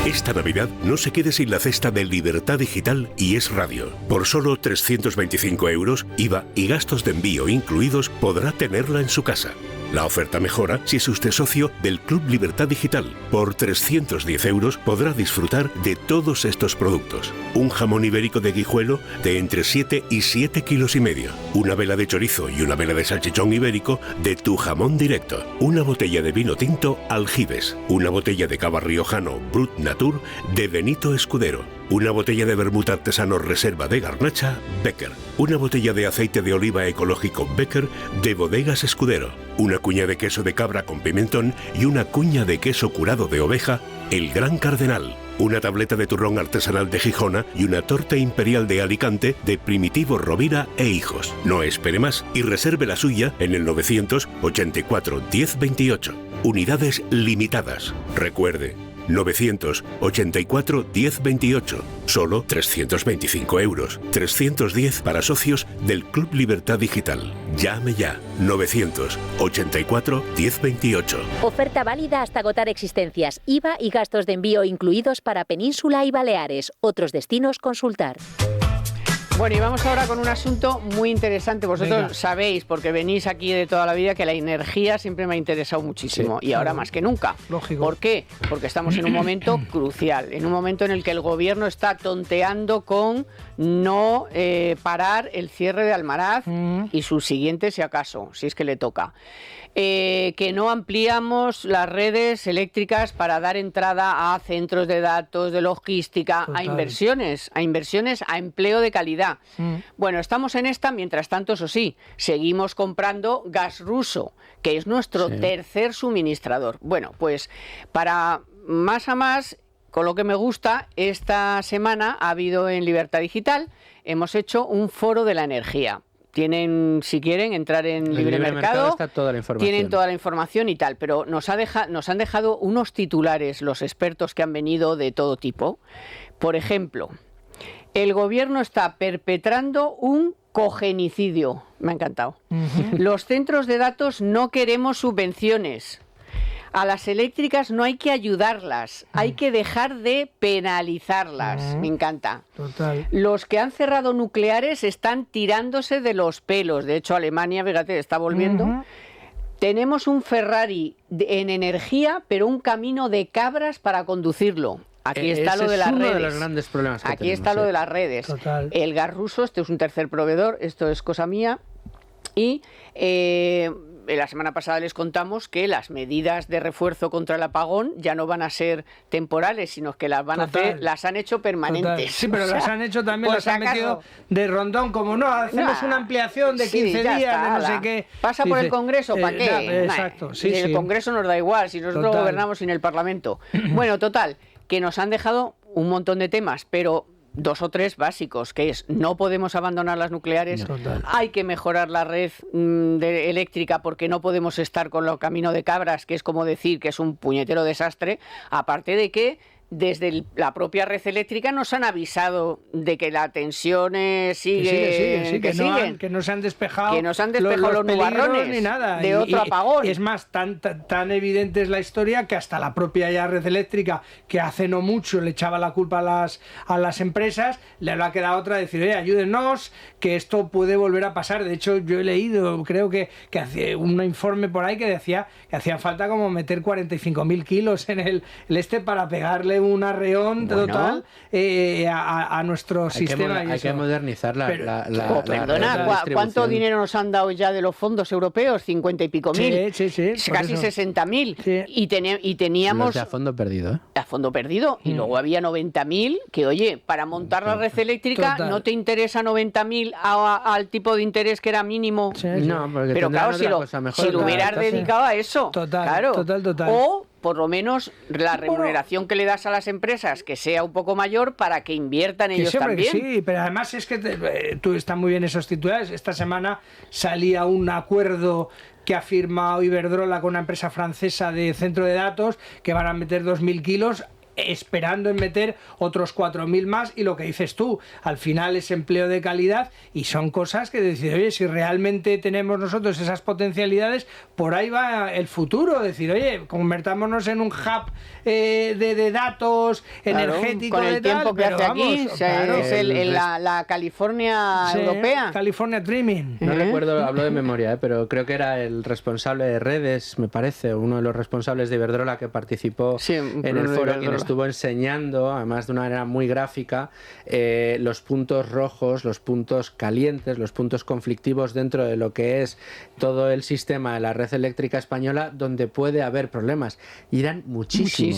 Esta Navidad no se quede sin la cesta de Libertad Digital y Es Radio. Por solo 325 euros, IVA y gastos de envío incluidos, podrá tenerla en su casa. La oferta mejora si es usted socio del Club Libertad Digital. Por 310 euros podrá disfrutar de todos estos productos. Un jamón ibérico de Guijuelo de entre 7 y 7,5 kilos. Una vela de chorizo y una vela de salchichón ibérico de Tu Jamón Directo. Una botella de vino tinto Aljibes. Una botella de cava riojano Brut Natur de Benito Escudero. Una botella de vermut artesano Reserva de Garnacha Becker. Una botella de aceite de oliva ecológico Becker de Bodegas Escudero. Una cuña de queso de cabra con pimentón y una cuña de queso curado de oveja El Gran Cardenal. Una tableta de turrón artesanal de Gijona y una torta imperial de Alicante de Primitivo Rovira e Hijos. No espere más y reserve la suya en el 984 1028. Unidades limitadas. Recuerde, 984 1028. Solo 325 euros. 310 para socios del Club Libertad Digital. Llame ya. 984 1028. Oferta válida hasta agotar existencias. IVA y gastos de envío incluidos para Península y Baleares. Otros destinos consultar. Bueno, y vamos ahora con un asunto muy interesante. Vosotros sabéis, porque venís aquí de toda la vida, que la energía siempre me ha interesado muchísimo, y ahora más que nunca. Lógico. ¿Por qué? Porque estamos en un momento crucial, en un momento en el que el Gobierno está tonteando con no parar el cierre de Almaraz y su siguiente, si acaso, si es que le toca. Que no ampliamos las redes eléctricas para dar entrada a centros de datos, de logística, a inversiones, a empleo de calidad. Bueno, estamos en esta, mientras tanto, eso sí, seguimos comprando gas ruso, que es nuestro tercer suministrador. Bueno, pues para más a más, con lo que me gusta, esta semana ha habido en Libertad Digital, hemos hecho un foro de la energía. Tienen, si quieren, entrar en Libre Mercado, está toda la información. Tienen toda la información y tal, pero nos han dejado unos titulares los expertos que han venido de todo tipo. Por ejemplo, el Gobierno está perpetrando un cogenicidio. Me ha encantado. Los centros de datos no queremos subvenciones. a las eléctricas no hay que ayudarlas, hay que dejar de penalizarlas. Me encanta. Total. Los que han cerrado nucleares están tirándose de los pelos. De hecho, Alemania, fíjate, está volviendo. Tenemos un Ferrari en energía, pero un camino de cabras para conducirlo. Aquí está lo de las redes. Es uno de los grandes problemas que Aquí tenemos, está lo de las redes. Total. El gas ruso, este es un tercer proveedor, esto es cosa mía. Y la semana pasada les contamos que las medidas de refuerzo contra el apagón ya no van a ser temporales, sino que las van a hacer, las han hecho permanentes. Total. Sí, pero las han hecho también, las han metido de rondón, como no, hacemos una ampliación de 15 días, está, de no sé qué. Pasa por el Congreso, ¿para qué? Exacto, sí, el Congreso nos da igual, si nosotros gobernamos sin el Parlamento. Bueno, total, que nos han dejado un montón de temas, pero 2 o 3 básicos, que es: no podemos abandonar las nucleares, hay que mejorar la red eléctrica, porque no podemos estar con el camino de cabras, que es como decir que es un puñetero desastre, aparte de que desde la propia red eléctrica nos han avisado de que la tensión sigue, que no se han despejado, los nubarrones ni nada. de otro apagón. Y es más, tan evidente es la historia que hasta la propia red eléctrica, que hace no mucho le echaba la culpa a las empresas, le ha quedado otra de decir: oye, ayúdenos, que esto puede volver a pasar. De hecho, yo he leído, creo que hacía un informe por ahí que decía que hacían falta como meter 45.000 kilos en el para pegarle un arreón total a nuestro sistema. Hay que modernizar la perdona, ¿cuánto dinero nos han dado ya de los fondos europeos? 50 y pico mil. Sí, casi 60.000. Sí. Y teníamos... Los de a fondo perdido. A fondo perdido. Y luego había 90.000, que oye, para montar la red eléctrica no te interesa 90.000 al tipo de interés que era mínimo. No, porque pero claro, si lo hubieras dedicado a eso. Total. O por lo menos la remuneración que le das a las empresas, que sea un poco mayor, para que inviertan ellos también. Sí, pero además es que tú estás muy bien esos titulares. Esta semana salía un acuerdo que ha firmado Iberdrola con una empresa francesa de centro de datos, que van a meter 2.000 kilos, esperando en meter otros 4.000 más, y lo que dices tú, al final es empleo de calidad, y son cosas que decir: oye, si realmente tenemos nosotros esas potencialidades, por ahí va el futuro, decir: oye, convertámonos en un hub de datos energéticos, con el tiempo que hace aquí, es la California europea. California Dreaming. No recuerdo, hablo de memoria, pero creo que era el responsable de redes, me parece, uno de los responsables de Iberdrola que participó en el foro, quien estuvo enseñando, además de una manera muy gráfica, los puntos rojos, los puntos calientes, los puntos conflictivos dentro de lo que es todo el sistema de la red eléctrica española, donde puede haber problemas. Y eran muchísimos.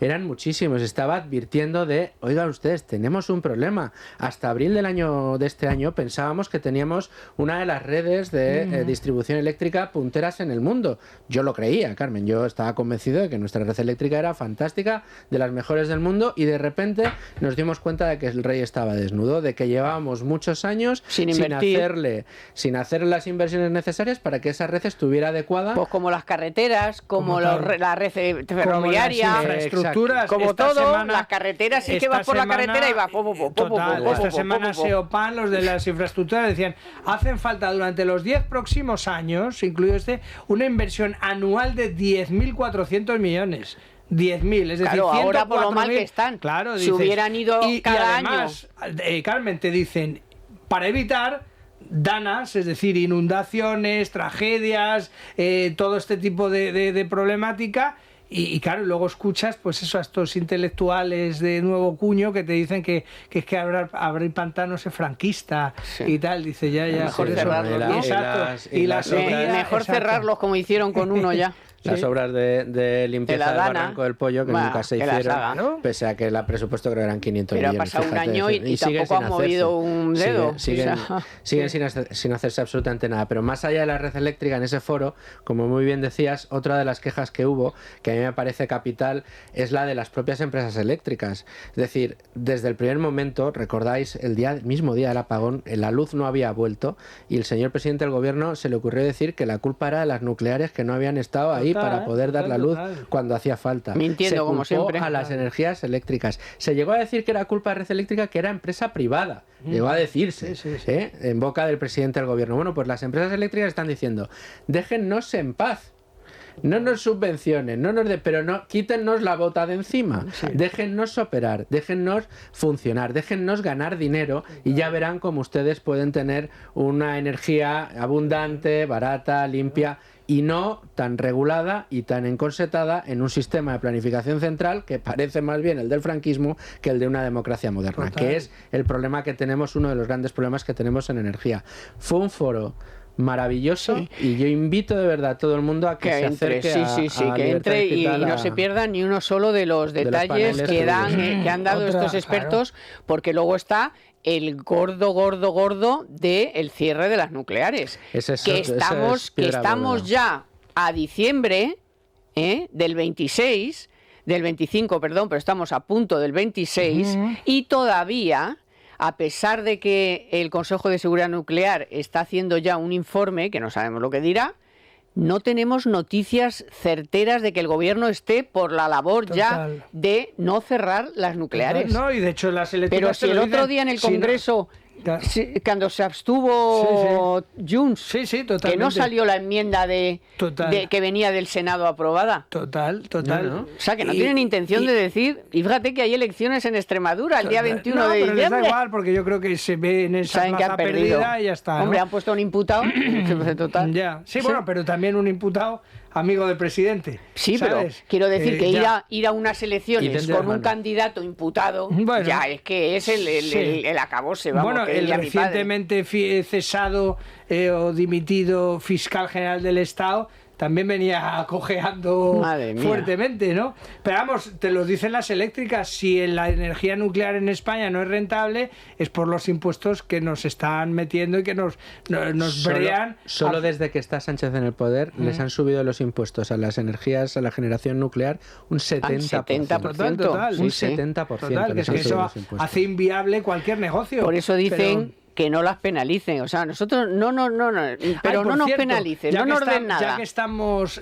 Eran muchísimos. Estaba advirtiendo de: oigan ustedes, tenemos un problema. Hasta abril de este año pensábamos que teníamos una de las redes de distribución eléctrica punteras en el mundo. Yo lo creía, Carmen. Yo estaba convencido de que nuestra red eléctrica era fantástica, de las mejores del mundo, y de repente nos dimos cuenta de que el rey estaba desnudo, de que llevábamos muchos años sin hacerle las inversiones necesarias para que esa red estuviera adecuada. Pues como las carreteras, como la red ferroviaria, como las infraestructuras, como todo, las carreteras, sí que vas por la carretera y vas esta semana SEOPAN, los de las infraestructuras, decían: hacen falta durante los 10 próximos años, incluido una inversión anual de 10.400 millones. 10.000, es decir, ahora por lo mal que están. Claro, si hubieran ido cada además, año. Carmen, te dicen: para evitar danas, es decir, inundaciones, tragedias, todo este tipo de problemática. Y claro, luego escuchas pues eso, a estos intelectuales de nuevo cuño que te dicen que es que abrir pantanos es franquista y tal. Dice ya mejor eso, cerrarlos, mejor cerrarlos, como hicieron con uno ya. Las obras de limpieza del Barranco del Pollo, que nunca se hicieron, pese a que el presupuesto creo que eran 500 millones. Pero ha pasado un año y tampoco han movido un dedo. Siguen sin hacerse absolutamente nada. Pero más allá de la red eléctrica, en ese foro, como muy bien decías, otra de las quejas que hubo, que a mí me parece capital, es la de las propias empresas eléctricas. Es decir, desde el primer momento, recordáis, el mismo día del apagón, la luz no había vuelto, y el señor presidente del gobierno se le ocurrió decir que la culpa era de las nucleares, que no habían estado ahí para poder dar la luz cuando hacía falta. Mintiendo, como siempre. A las energías eléctricas. Se llegó a decir que era culpa de Red Eléctrica, que era empresa privada. Llegó a decirse, en boca del presidente del gobierno. Bueno, pues las empresas eléctricas están diciendo: déjennos en paz. no nos subvencionen, pero no, quítennos la bota de encima, déjennos operar, déjennos funcionar, déjennos ganar dinero y ya verán cómo ustedes pueden tener una energía abundante, barata, limpia y no tan regulada y tan encorsetada en un sistema de planificación central que parece más bien el del franquismo que el de una democracia moderna, que es el problema que tenemos, uno de los grandes problemas que tenemos en energía. Fue un foro maravilloso y yo invito de verdad a todo el mundo a que se entre, acerque a que entre y no se pierda ni uno solo de los detalles que han dado estos expertos, porque luego está el gordo del cierre de las nucleares. Que estamos ya a diciembre del 26, del 25, perdón, pero estamos a punto del 26 y todavía, a pesar de que el Consejo de Seguridad Nuclear está haciendo ya un informe, que no sabemos lo que dirá, no tenemos noticias certeras de que el gobierno esté por la labor ya de no cerrar las nucleares. No, y de hecho las eléctricas... Pero si el otro día en el Congreso, cuando se abstuvo Junts, que no salió la enmienda de que venía del Senado aprobada. Total. No. O sea, que no tienen intención de decir... Y fíjate que hay elecciones en Extremadura el día 21 de diciembre. Pero les da igual, porque yo creo que se ve en esa plaza perdida y ya está, ¿no? Hombre, han puesto un imputado. Total. Ya. Sí, bueno, pero también un imputado amigo del presidente. Sí, ¿sabes? Pero quiero decir que ir a unas elecciones con un candidato imputado, ya es que es el acabose, vamos. Bueno, el recientemente cesado o dimitido fiscal general del Estado también venía cojeando fuertemente, ¿no? Pero vamos, te lo dicen las eléctricas, si la energía nuclear en España no es rentable, es por los impuestos que nos están metiendo y que nos brean. Solo desde que está Sánchez en el poder les han subido los impuestos a las energías, a la generación nuclear, un 70%. Total, un 70%. Total, que es que eso hace inviable cualquier negocio. Por eso dicen... que no las penalicen, o sea, nosotros pero no nos penalicen, no nos den nada.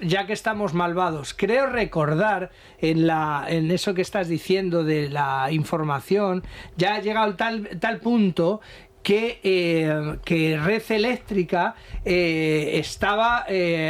Ya que estamos malvados, creo recordar en eso que estás diciendo de la información, ya ha llegado tal punto que Red Eléctrica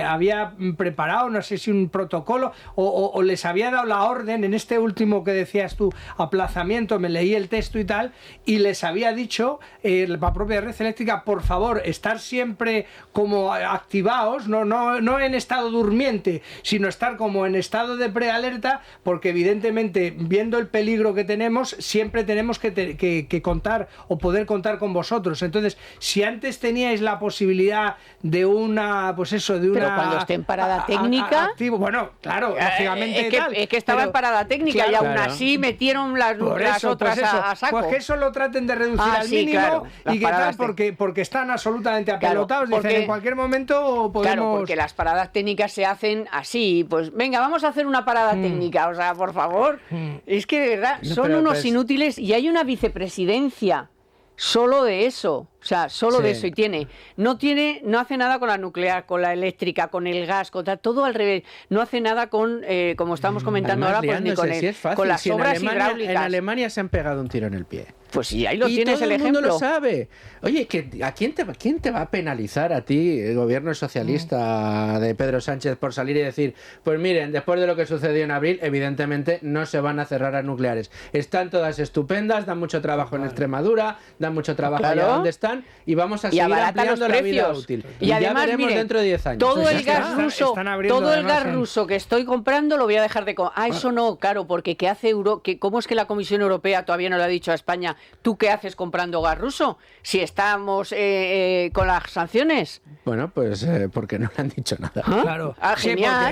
había preparado, no sé si un protocolo o les había dado la orden en este último que decías tú, aplazamiento, me leí el texto y tal, y les había dicho la propia Red Eléctrica, por favor, estar siempre como activados, no en estado durmiente, sino estar como en estado de prealerta, porque evidentemente, viendo el peligro que tenemos, siempre tenemos que contar o poder contar con vosotros. Entonces, si antes teníais la posibilidad de Pero cuando esté en parada técnica... bueno, claro, lógicamente es que estaba en parada técnica, claro, y aún así metieron las otras a saco. Pues que eso lo traten de reducir al mínimo, claro, y que tal, porque están absolutamente apelotados. Claro, dicen, en cualquier momento podemos... Claro, porque las paradas técnicas se hacen así, pues venga, vamos a hacer una parada técnica, o sea, por favor. Es que de verdad, son unos inútiles, y hay una vicepresidencia solo de eso, o sea, solo de eso, y no hace nada con la nuclear, con la eléctrica, con el gas, todo al revés, no hace nada con, como estamos comentando ahora, pues ni con las obras hidráulicas. En Alemania se han pegado un tiro en el pie. Pues sí, ahí lo tienes el ejemplo. Todo el mundo lo sabe. Oye, ¿a quién te va a penalizar a ti, el gobierno socialista de Pedro Sánchez, por salir y decir, pues miren, después de lo que sucedió en abril, evidentemente no se van a cerrar las nucleares. Están todas estupendas, dan mucho trabajo en Extremadura, dan mucho trabajo allá donde están, y vamos a seguir ampliando la vida útil. Y además, ya veremos dentro de 10 años. Todo el gas ruso que estoy comprando lo voy a dejar de comprar. Eso no, claro, porque ¿qué hace ¿cómo es que la Comisión Europea todavía no le ha dicho a España, tú qué haces comprando gas ruso si estamos con las sanciones? Bueno, pues porque no le han dicho nada. Claro,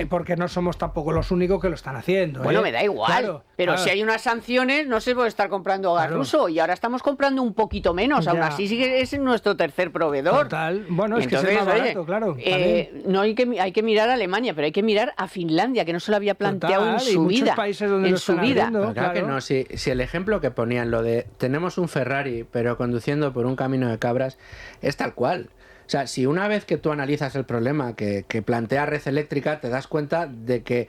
porque no somos tampoco los únicos que lo están haciendo. Bueno, me da igual, pero si hay unas sanciones no se puede estar comprando gas ruso, y ahora estamos comprando un poquito menos, aún así sigue es nuestro tercer proveedor. Total, bueno, es entonces, que es más barato, claro. No hay que mirar a Alemania, pero hay que mirar a Finlandia, que no se lo había planteado en su vida. En su vida. Claro que no, si el ejemplo que ponían, lo de tenemos un Ferrari, pero conduciendo por un camino de cabras, es tal cual. O sea, si una vez que tú analizas el problema que plantea Red Eléctrica, te das cuenta de que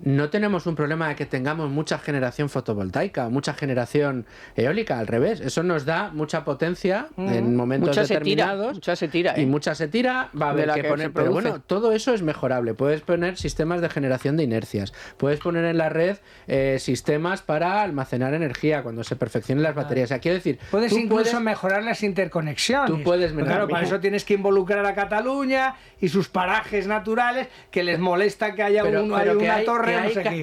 no tenemos un problema de que tengamos mucha generación fotovoltaica, mucha generación eólica, al revés. Eso nos da mucha potencia en momentos determinados. Mucha se tira. Y mucha se tira, va a haber que poner. Pero bueno, todo eso es mejorable. Puedes poner sistemas de generación de inercias. Puedes poner en la red sistemas para almacenar energía cuando se perfeccionen las baterías. O sea, quiero decir, puedes incluso mejorar las interconexiones. Tú puedes mejorar. Claro, para eso tienes que involucrar a Cataluña y sus parajes naturales, que les molesta que haya una torre.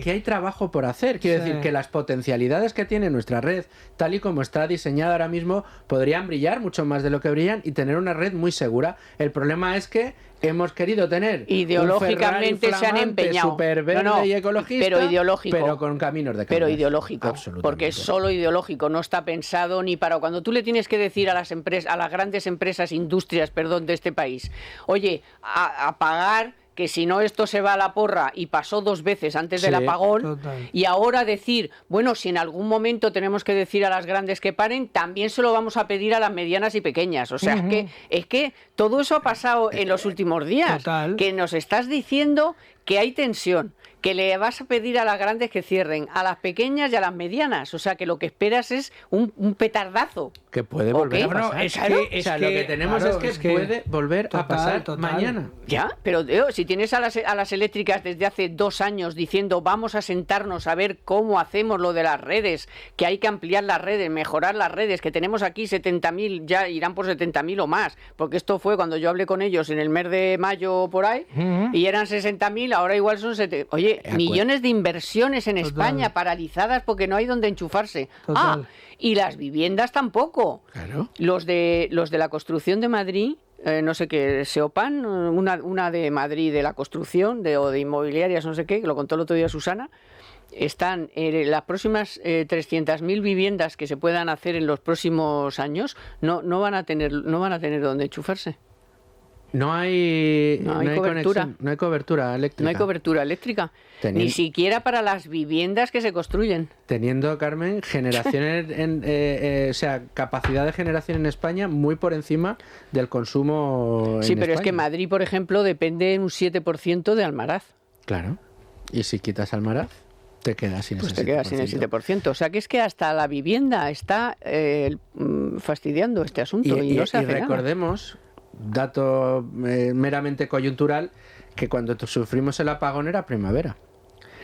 Que hay trabajo por hacer. Quiero decir que las potencialidades que tiene nuestra red, tal y como está diseñada ahora mismo, podrían brillar mucho más de lo que brillan y tener una red muy segura. El problema es que hemos querido tener ideológicamente se han empeñado super verde y ecologista, pero ideológico, pero con caminos de cambio. Pero ideológico, porque es solo ideológico, no está pensado ni para cuando tú le tienes que decir a las empresas, a las grandes empresas, industrias, de este país, oye, a pagar, que si no esto se va a la porra, y pasó 2 veces antes del apagón, total. Y ahora decir, bueno, si en algún momento tenemos que decir a las grandes que paren, también se lo vamos a pedir a las medianas y pequeñas. O sea, es que todo eso ha pasado en los últimos días. Total. Que nos estás diciendo que hay tensión, que le vas a pedir a las grandes que cierren, a las pequeñas y a las medianas. O sea, que lo que esperas es un petardazo. Que puede volver a pasar. Lo que tenemos es que puede volver a pasar mañana. Ya, pero si tienes a las eléctricas desde hace 2 años diciendo vamos a sentarnos a ver cómo hacemos lo de las redes, que hay que ampliar las redes, mejorar las redes, que tenemos aquí 70.000, ya irán por 70.000 o más, porque esto fue cuando yo hablé con ellos en el mes de mayo por ahí, y eran 60.000, ahora igual son 70. Oye, millones de inversiones en España paralizadas porque no hay donde enchufarse. Y las viviendas tampoco. Claro. Los de la construcción de Madrid, no sé qué, Seopan, una de Madrid de la construcción, o de inmobiliarias, no sé qué, que lo contó el otro día Susana, están las próximas 300.000 viviendas que se puedan hacer en los próximos años, no van a tener donde enchufarse. No hay cobertura. Conexión, no hay cobertura eléctrica. No hay cobertura eléctrica. Ni siquiera para las viviendas que se construyen. Teniendo, Carmen, generaciones, o sea, capacidad de generación en España muy por encima del consumo. Sí, en pero España. es que Madrid, por ejemplo, depende en un 7% de Almaraz. Claro. Y si quitas Almaraz, te quedas sin ese 7%. Te quedas sin el 7%. O sea, que es que hasta la vivienda está fastidiando este asunto y no se hace recordemos, dato meramente coyuntural, que cuando sufrimos el apagón era primavera.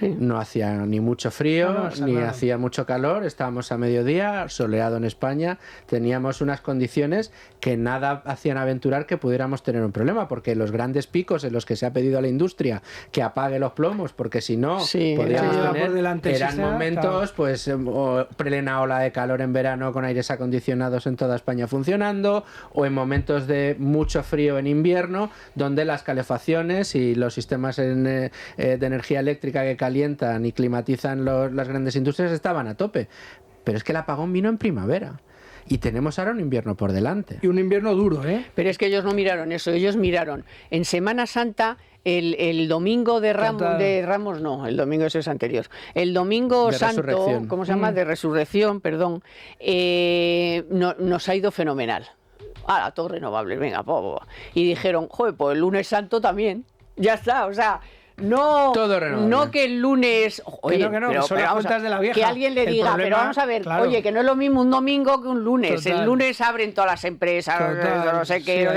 No hacía ni mucho frío, ni hacía mucho calor, estábamos a mediodía, soleado en España, teníamos unas condiciones que nada hacían aventurar que pudiéramos tener un problema, porque los grandes picos en los que se ha pedido a la industria que apague los plomos, porque si no, podríamos tener, eran momentos, pues, plena ola de calor en verano con aires acondicionados en toda España funcionando, o en momentos de mucho frío en invierno, donde las calefacciones y los sistemas de energía eléctrica que calientan y climatizan las grandes industrias estaban a tope. Pero es que el apagón vino en primavera. Y tenemos ahora un invierno por delante. Y un invierno duro, ¿eh? Pero es que ellos no miraron eso. Ellos miraron en Semana Santa, el domingo de Ramos no, el domingo ese es anterior. El domingo de santo, resurrección. ¿cómo se llama? De resurrección, perdón. Nos ha ido fenomenal. A todo renovable, venga, Y dijeron, joder, pues el lunes santo también. Ya está, o sea... No que el lunes... Oye, pero son las cuentas de la vieja. Que alguien le diga, pero vamos a ver, claro. Oye, que no es lo mismo un domingo que un lunes. Total. El lunes abren todas las empresas, no sé qué,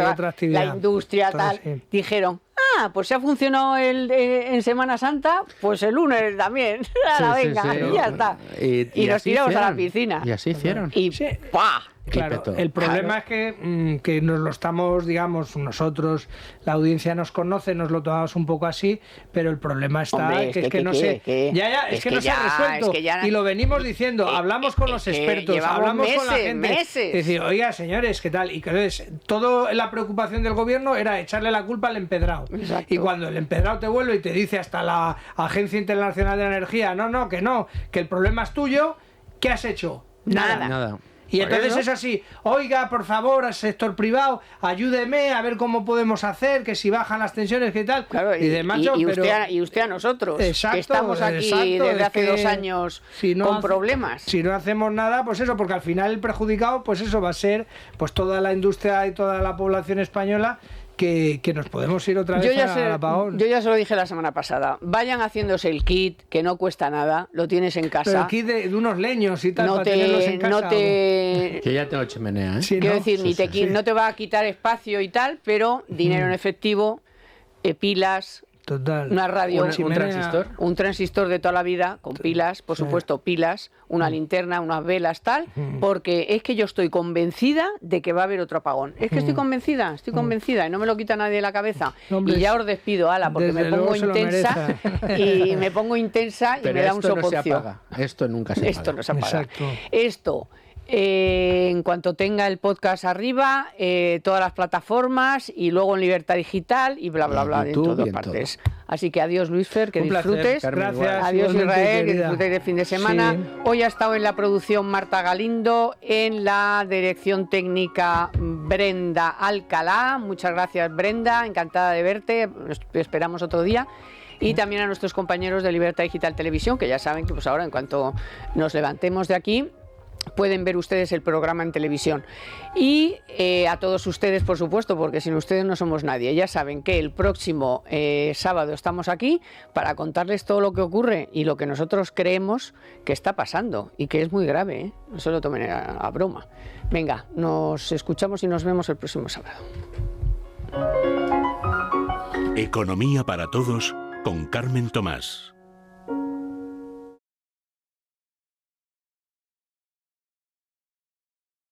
la industria, tal. Sí. Dijeron, pues si ha funcionado en Semana Santa, pues el lunes también. Venga, y ya está. Y nos tiramos a la piscina. Y así hicieron. Y ¡pah! Claro, el problema es que nos lo estamos, digamos, nosotros, la audiencia nos conoce, nos lo tomamos un poco así, pero el problema está es que no se ha resuelto. Y lo venimos diciendo, hablamos con los expertos, hablamos con la gente. Es decir, oiga, señores, ¿qué tal? Y entonces, toda la preocupación del gobierno era echarle la culpa al empedrado. Exacto. Y cuando el empedrado te vuelve y te dice hasta la Agencia Internacional de la Energía, que el problema es tuyo, ¿qué has hecho? Nada. Y entonces es así, oiga, por favor, al sector privado, ayúdeme a ver cómo podemos hacer, que si bajan las tensiones, que tal. Claro, y usted a nosotros, exacto, que estamos aquí desde hace 2 años con problemas. Si no hacemos nada, pues eso, porque al final el perjudicado, pues eso va a ser pues toda la industria y toda la población española, que nos podemos ir otra vez al apagón. Yo ya se lo dije la semana pasada. Vayan haciéndose el kit, que no cuesta nada, lo tienes en casa. Pero el kit de unos leños y tal, para tenerlos en casa. Yo ya tengo chimenea, ¿eh? Sí, Quiero ¿no? decir, no te va a quitar espacio y tal, pero dinero en efectivo, pilas, Total. una radio, ¿Un transistor? un transistor de toda la vida, con pilas, por supuesto, pilas, una linterna, unas velas, tal, porque es que yo estoy convencida de que va a haber otro apagón. Es que estoy convencida y no me lo quita nadie de la cabeza. Hombre, y ya os despido, Ala, porque me pongo intensa y me pongo intensa y Pero me da un esto no se soponcio. apaga. Esto nunca se apaga. Esto no se apaga. Exacto. Esto, en cuanto tenga el podcast arriba, todas las plataformas y luego en Libertad Digital y bla, bla, bla, en YouTube todas y en partes. Así que adiós, Luisfer, que Un placer, disfrutes. Carmen, Gracias. Adiós, igualmente, Israel, que querida. disfrutéis del fin de semana. Sí. Hoy ha estado en la producción Marta Galindo, en la dirección técnica Brenda Alcalá. Muchas gracias, Brenda, encantada de verte. Nos esperamos otro día. Y también a nuestros compañeros de Libertad Digital Televisión, que ya saben que pues ahora, en cuanto nos levantemos de aquí, pueden ver ustedes el programa en televisión. Y a todos ustedes, por supuesto, porque sin ustedes no somos nadie. Ya saben que el próximo sábado estamos aquí para contarles todo lo que ocurre y lo que nosotros creemos que está pasando y que es muy grave, ¿eh? No se lo tomen a broma. Venga, nos escuchamos y nos vemos el próximo sábado. Economía para todos con Carmen Tomás.